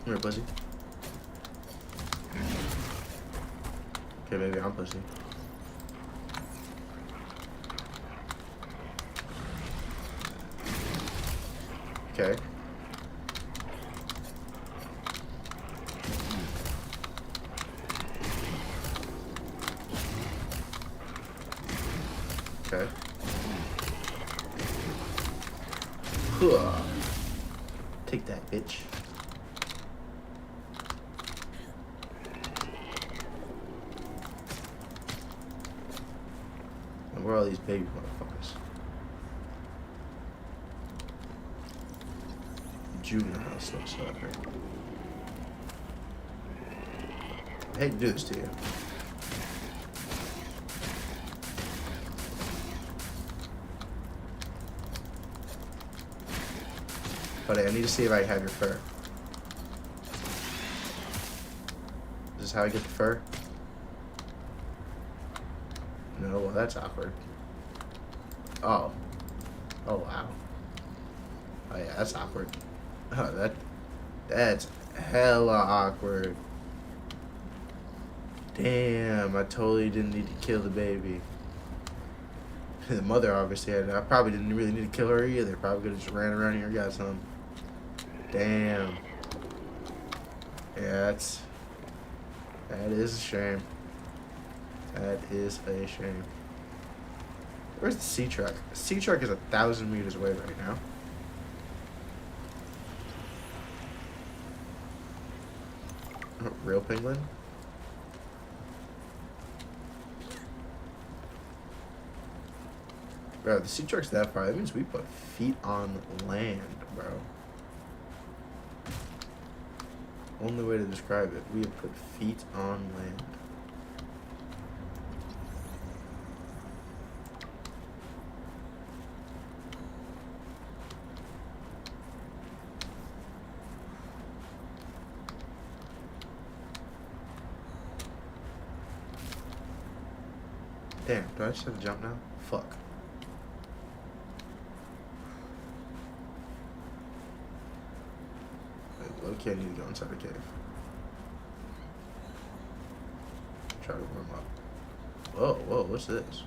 Come here, pussy. Okay, maybe I'm pussy. Okay. Okay. Huh. Take that, bitch. And where are all these baby motherfuckers? Juvenile snow stalker. I hate to do this to you. But I need to see if I have your fur. Is this how I get the fur? No, well that's awkward. Oh. Oh wow. Oh yeah, that's awkward. Oh, that's hella awkward. Damn, I totally didn't need to kill the baby. The mother obviously had. I probably didn't really need to kill her either. Probably could have just ran around here and got some. Damn. Yeah, that is a shame. That is a shame. Where's the sea truck? The sea truck is 1,000 meters away right now. Oh, real penguin? Bro, the sea truck's that far. That means we put feet on land, bro. Only way to describe it. We have put feet on land. Damn, do I just have to jump now? Fuck. Okay, I need to go inside the cave. Try to warm up. Whoa, whoa, what's this?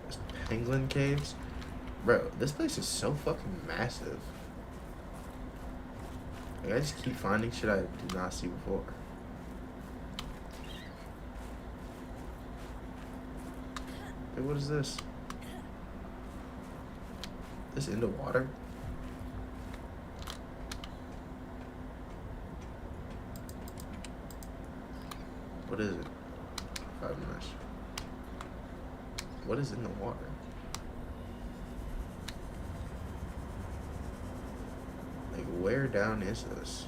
There's penguin caves? Bro, this place is so fucking massive. Like, I just keep finding shit I did not see before. Hey, what is this? This into water? What is it? 5 minutes. What is in the water? Like, where down is this?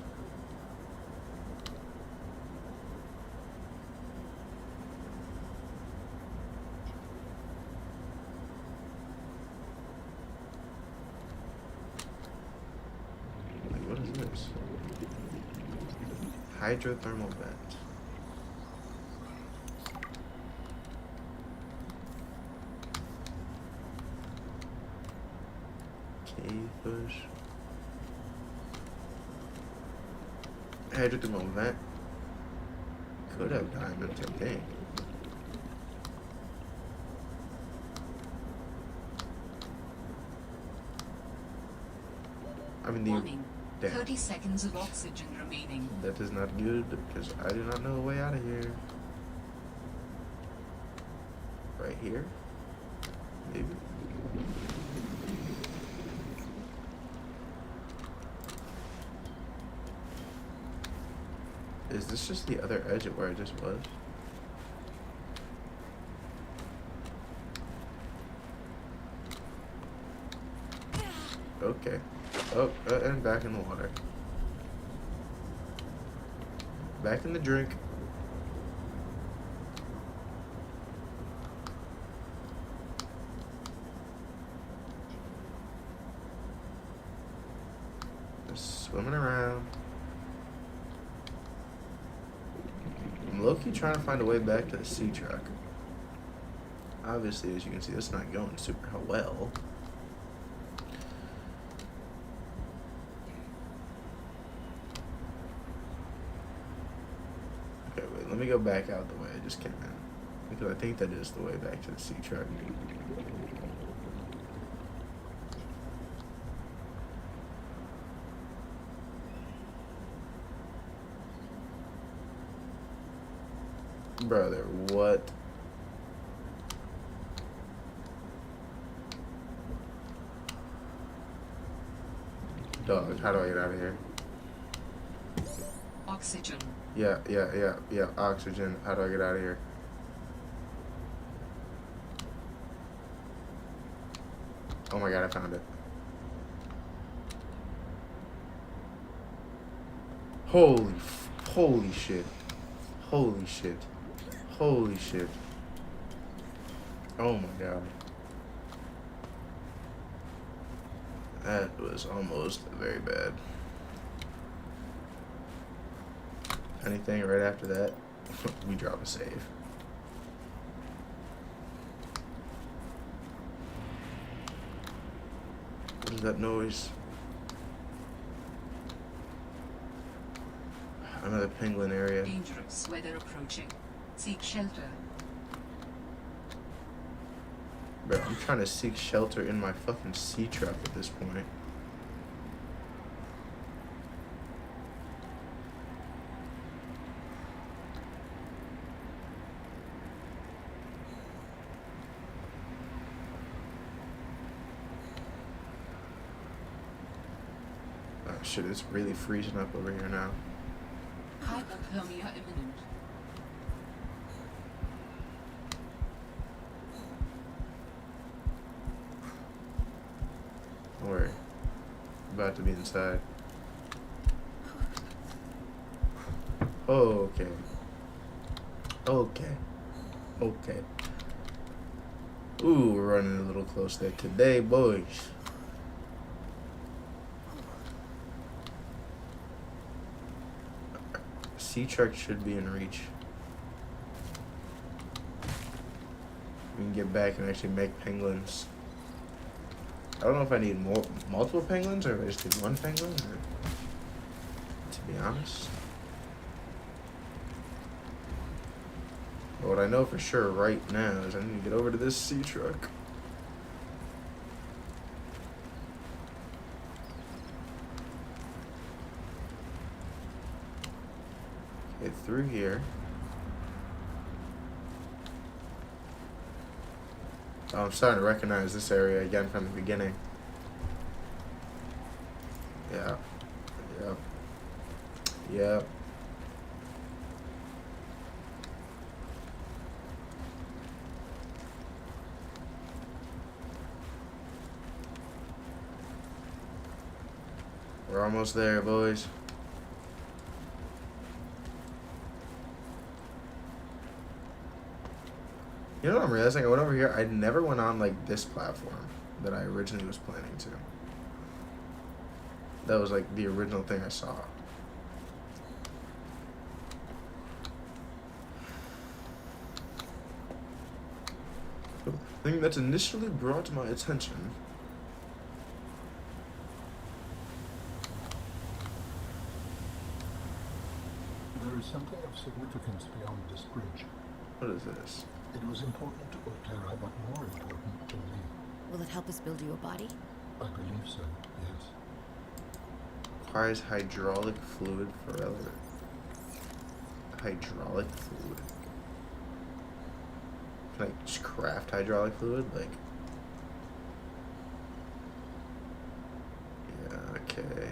Hydrothermal vent. Cave bush. Hydrothermal vent. Could have diamonds, I think. I mean, Warning. Damn. 30 seconds of oxygen remaining. That is not good because I do not know the way out of here. Right here? Maybe. Is this just the other edge of where I just was? Okay. Oh, and back in the water. Back in the drink. Just swimming around. I'm low-key trying to find a way back to the sea truck. Obviously, as you can see, it's not going super well. Let me go back out the way I just came in. Because I think that is the way back to the sea truck. Brother, what? Dog, how do I get out of here? Oxygen. Yeah, oxygen. How do I get out of here? Oh my god, I found it. Holy shit. Holy shit. Holy shit. Oh my god. That was almost very bad. Anything right after that, we drop a save. What is that noise? Another penguin area. Dangerous weather approaching. Seek shelter. Bro, I'm trying to seek shelter in my fucking sea truck at this point. Oh shit, it's really freezing up over here now. Hypothermia imminent. Don't worry. I'm about to be inside. Okay. Okay. Ooh, we're running a little close there today, boys. Sea truck should be in reach. We can get back and actually make penguins. I don't know if I need multiple penguins or if I just need one penguin. To be honest. But what I know for sure right now is I need to get over to this sea truck. Get through here. Oh, I'm starting to recognize this area again from the beginning. Yeah. We're almost there, boys. You know what I'm realizing? I went over here. I never went on like this platform that I originally was planning to. That was like the original thing I saw. The thing that's initially brought to my attention. There is something of significance beyond this bridge. What is this? It was important to Otera, but more important to me. Will it help us build you a body? I believe so, yes. Requires hydraulic fluid for elevator. Hydraulic fluid. Can I just craft hydraulic fluid? Like. Yeah, okay.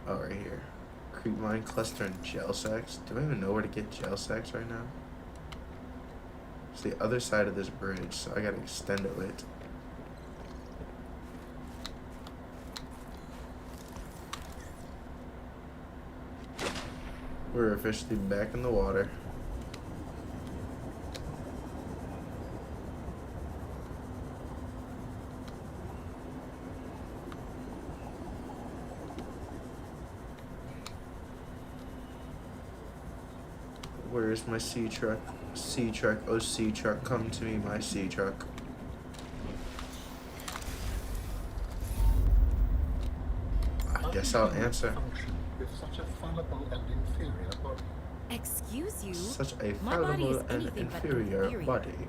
Oh, right here. Creep mine cluster and gel sacks. Do I even know where to get gel sacks right now? It's the other side of this bridge, so I gotta extend it with. We're officially back in the water. Where's my sea truck? Sea truck, oh sea truck, come to me, my sea truck. I guess I'll answer. With such a fallible and inferior body. Excuse you? Such a My body is fallible and anything but inferior body.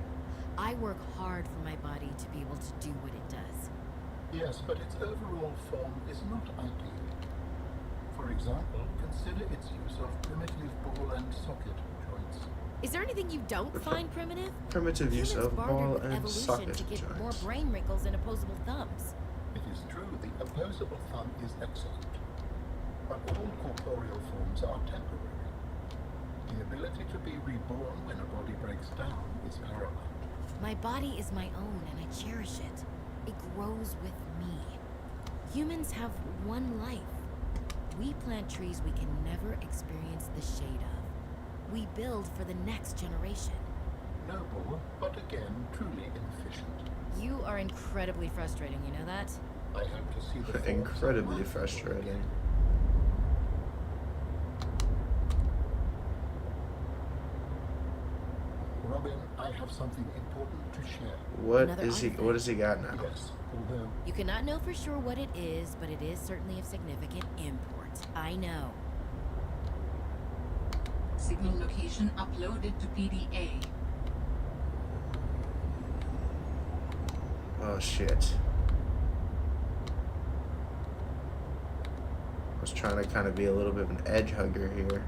I work hard for my body to be able to do what it does. Yes, but its overall form is not ideal. For For example, consider its use of primitive ball and socket joints. Is there anything you don't find primitive? Primitive use Humans of bartered ball with and evolution socket to get joints. more brain wrinkles and opposable thumbs. It is true the opposable thumb is excellent, but all corporeal forms are temporary. The ability to be reborn when a body breaks down is paramount. My body is my own and I cherish it. It grows with me. Humans have one life. We plant trees we can never experience the shade of. We build for the next generation. Noble, but again, truly inefficient. You are incredibly frustrating, you know that? I hope to see the Incredibly frustrating. Robin, I have something important to share. What has he got now? Yes, although You cannot know for sure what it is, but it is certainly of significant import. I know. Signal location uploaded to PDA. Oh shit. I was trying to kind of be a little bit of an edge hugger here.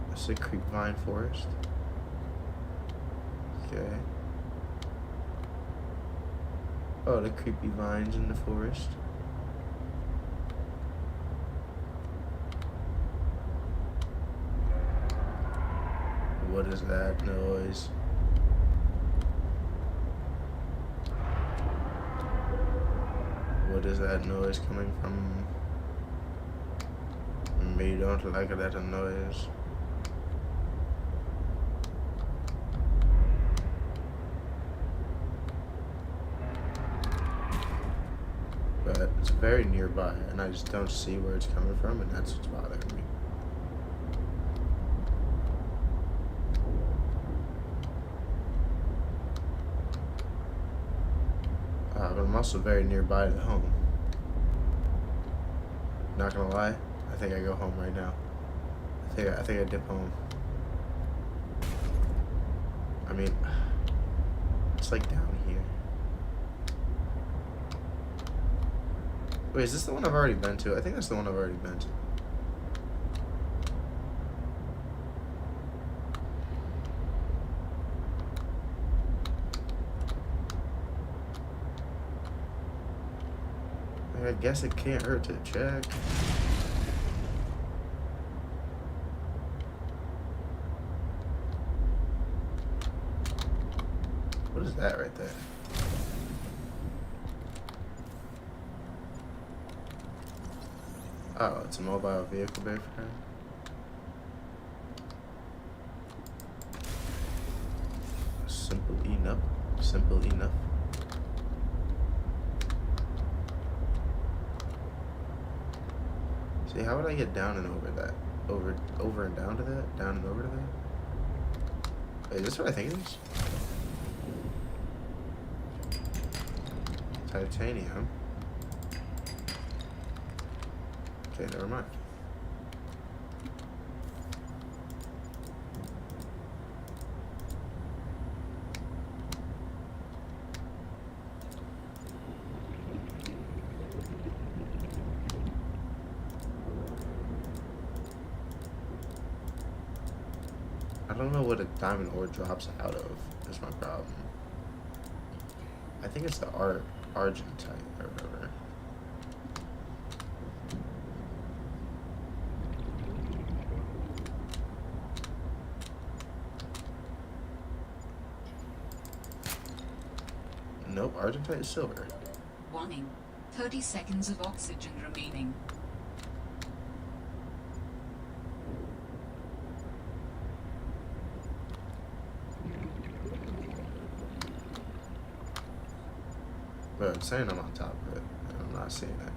That's a creepvine forest. Okay. Oh, the creepy vines in the forest. What is that noise? What is that noise coming from? Me don't like that noise. But it's very nearby, and I just don't see where it's coming from, and that's what's bothering me. But I'm also very nearby to the home. Not gonna lie, I think I go home right now. I think I dip home. I mean, it's like down here. Wait, is this the one I've already been to? I think that's the one I've already been to. I guess it can't hurt to check. What is that right there? Oh, it's a mobile vehicle bay for her. Simple enough. Simple enough. See, how would I get down and over that? Over and down to that? Down and over to that? Wait, is this what I think it is? Titanium. Okay, never mind. I don't know what a diamond ore drops out of, is my problem. I think it's the argentite or whatever. Nope, argentite is silver. Warning. 30 seconds of oxygen remaining. But I'm saying I'm on top of it, and I'm not seeing it.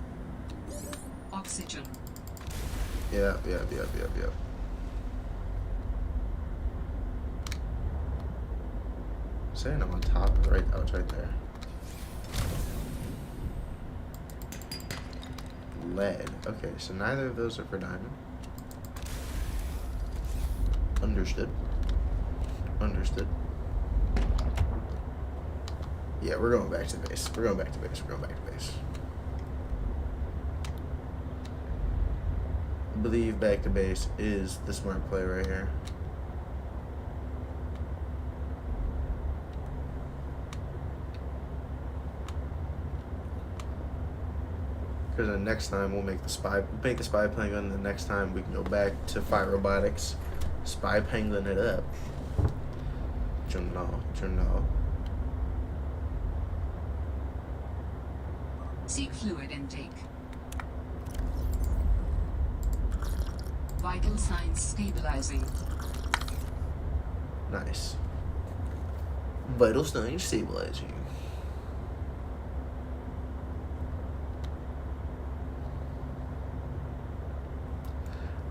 Oxygen. Yep. I'm saying I'm on top of it, right? Oh, it's right there. lead. Okay, so neither of those are for diamond. Understood. Understood. Yeah, we're going back to base. We're going back to base. We're going back to base. I believe back to base is the smart play right here. Because the next time we'll make the spy penguin. The next time we can go back to fire robotics, spy penguin it up. Journal. Seek fluid intake. Vital signs stabilizing. Nice. Vital signs stabilizing.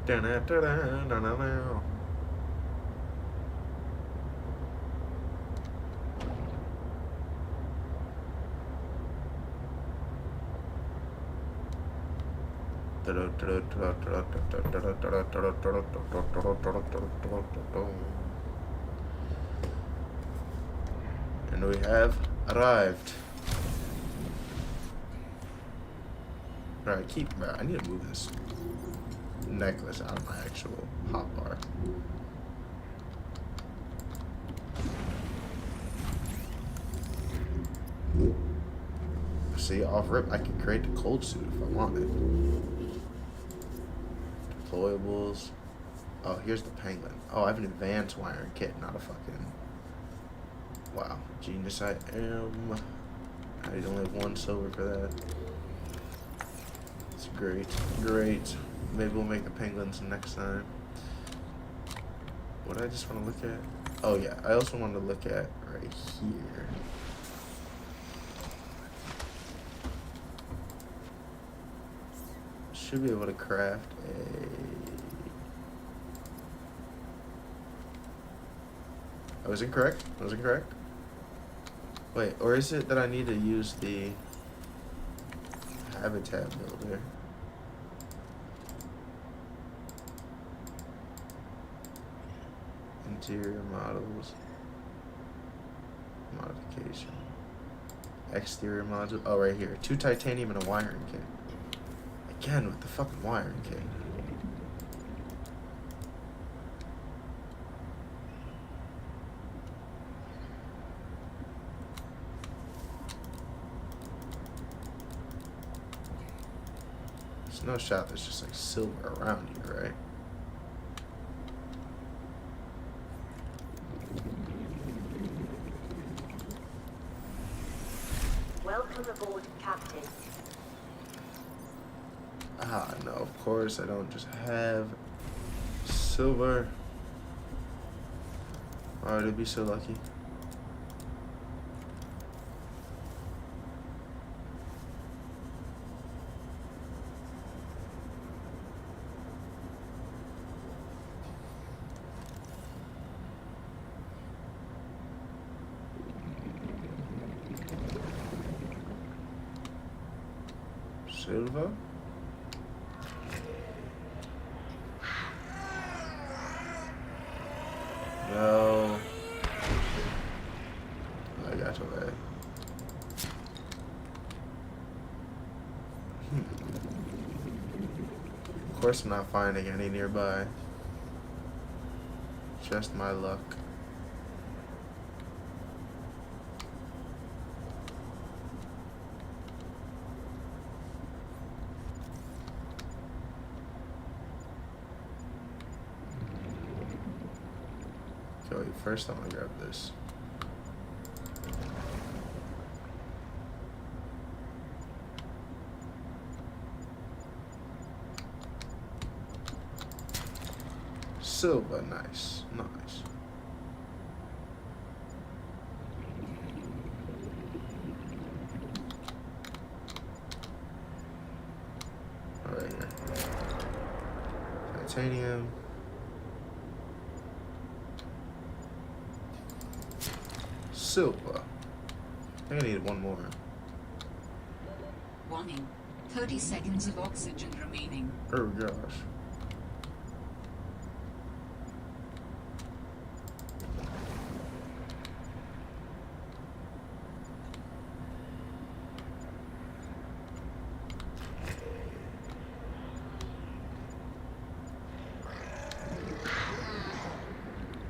Da-da-da-da-da-da-da. And we have arrived. Alright, I need to move this necklace out of my actual hotbar. See, off rip, I can create the cold suit if I wanted. Deployables. Oh, here's the penguin. Oh, I have an advanced wiring kit, not a fucking... Wow. Genius I am. I only have 1 silver for that. It's great. Great. Maybe we'll make the penguins next time. What I just want to look at? Oh yeah, I also want to look at right here. Should be able to craft I was incorrect? I was incorrect? Wait, or is it that I need to use the habitat builder? Interior models. Modification. Exterior module. Oh, right here. 2 titanium and a wiring kit. Again, with the fucking wiring kit. There's no shot there's just like silver around here, right? Welcome aboard, Captain. Ah, no, of course I don't just have silver. Oh, I'd be so lucky. Silver? No. I got away. Of course I'm not finding any nearby. Just my luck. Okay, first I'm gonna grab this. Silver, nice, nice. All right here. Titanium. Silver. I think I need 1 more. Warning. 30 seconds of oxygen remaining. Oh gosh.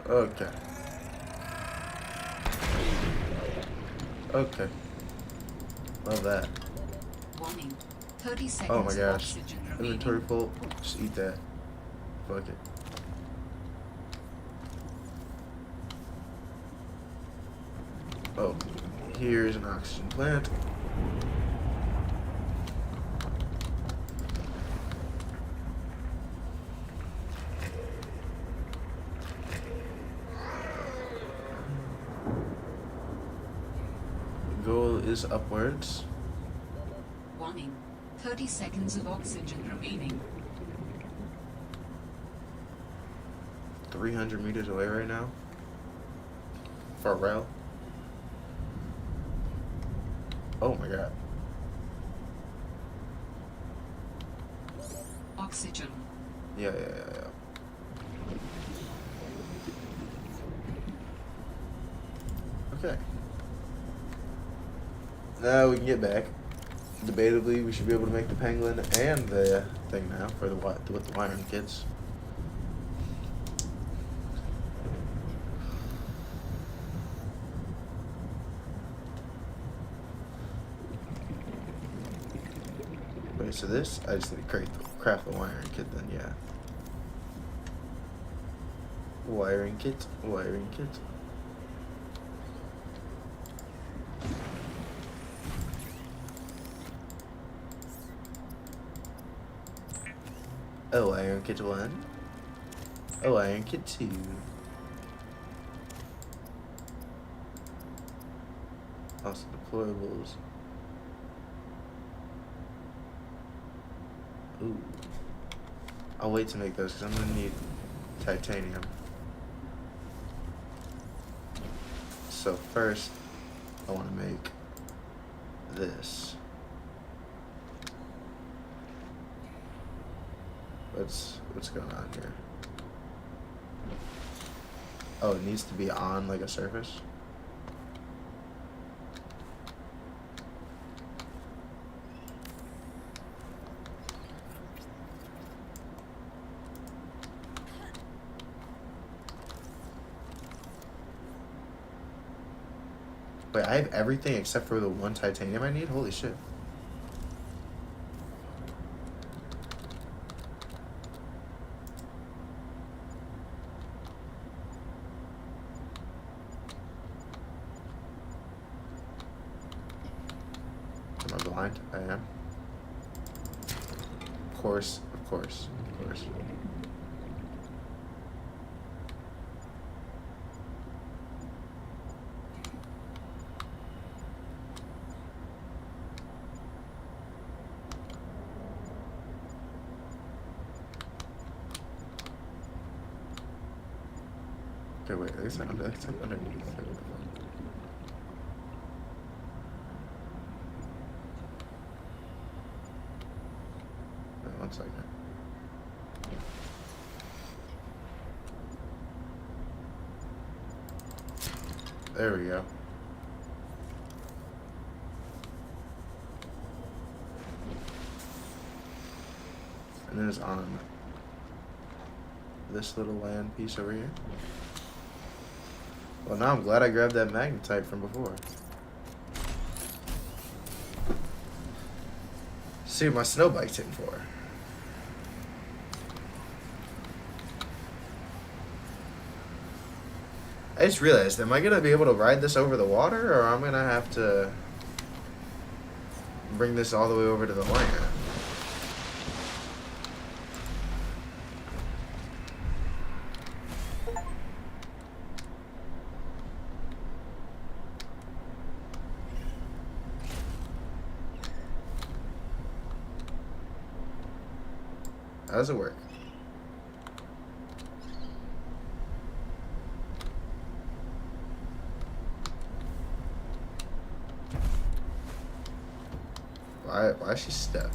Okay. Okay. Love that. Warning. 30 seconds Oh my of gosh. oxygen remaining. Inventory full. Just eat that. Fuck it. Oh, here's an oxygen plant. Goal is upwards. Warning. 30 seconds of oxygen remaining. 300 meters away right now. Pharrell. Oh my god. Oxygen. Yeah. Okay. Now we can get back. Debatably, we should be able to make the penguin and the thing now for the with the wiring kits. Wait, so this I just need to craft the wiring kit then, yeah. Wiring kit. Oh, iron kit 1. Oh, iron kit 2. Also deployables. Ooh. I'll wait to make those because I'm gonna need titanium. So first, I want to make this. What's going on here? Oh, it needs to be on like a surface. Wait, I have everything except for the one titanium I need? Holy shit. Am I blind? I am. Of course. Okay, wait, it's underneath. Wait, 1 second. There we go. And then it's on this little land piece over here. Well, now I'm glad I grabbed that magnetite from before. See what my snow bike's hitting for. I just realized, am I going to be able to ride this over the water, or I'm going to have to bring this all the way over to the land? How does it work? Why is she stuck?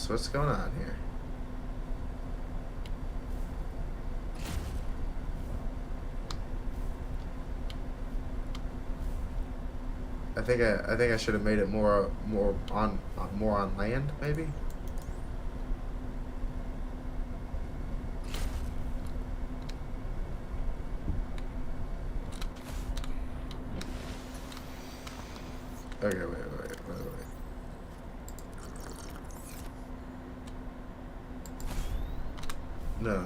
What's going on here? I think I should have made it more on land, maybe. Okay, wait. No.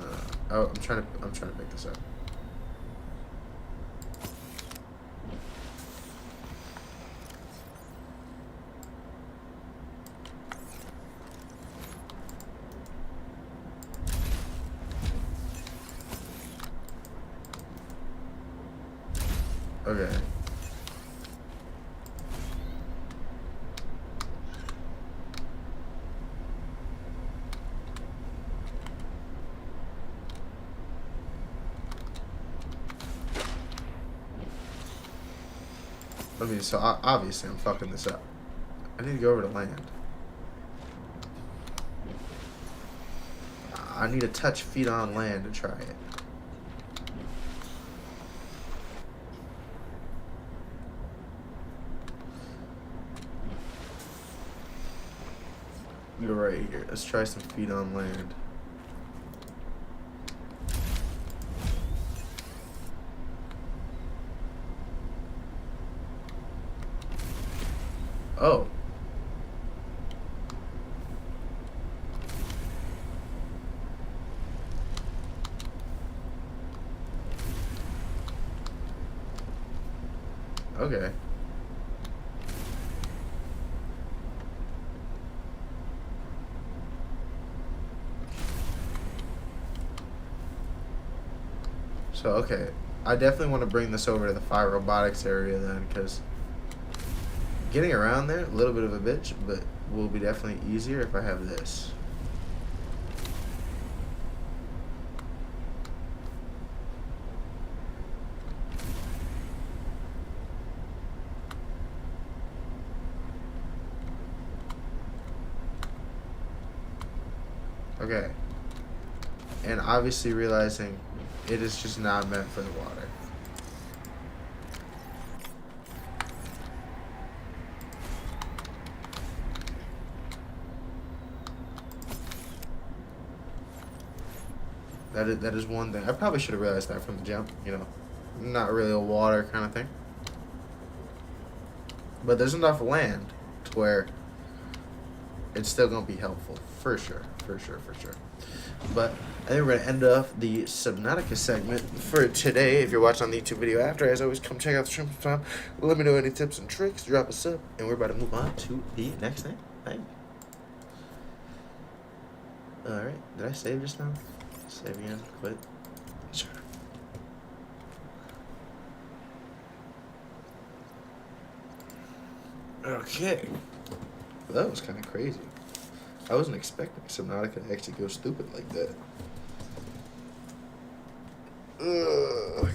Oh, I'm trying to pick this up. Okay. I mean, so obviously I'm fucking this up. I need to go over to land. I need to touch feet on land to try it. You're right here. Let's try some feet on land. Oh. Okay. So, okay. I definitely want to bring this over to the fire robotics area then, because getting around there, a little bit of a bitch, but will be definitely easier if I have this. Okay. And obviously realizing it is just not meant for the water. That is one thing. I probably should have realized that from the jump, you know. Not really a water kind of thing. But there's enough land to where it's still going to be helpful. For sure. But I think we're going to end off the Subnautica segment for today. If you're watching on the YouTube video after, as always, come check out the stream sometime. Let me know any tips and tricks. Drop a sub. And we're about to move on to the next thing. Thank you. Alright. Did I save just now? Save again. Quit. Sure. Okay. Well, that was kind of crazy. I wasn't expecting Subnautica to actually go stupid like that. Ugh.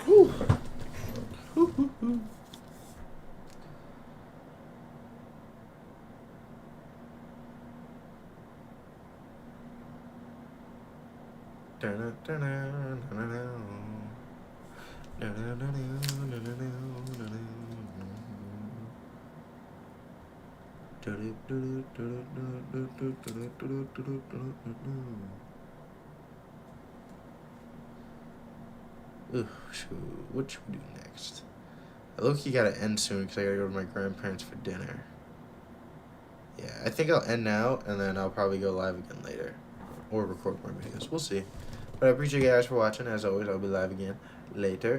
Whew. Ooh, what should we do next? Loki gotta end soon because I gotta go to my grandparents for dinner. Yeah, I think I'll end now and then I'll probably go live again later. Or record more videos. We'll see. But I appreciate you guys for watching. As always, I'll be live again later.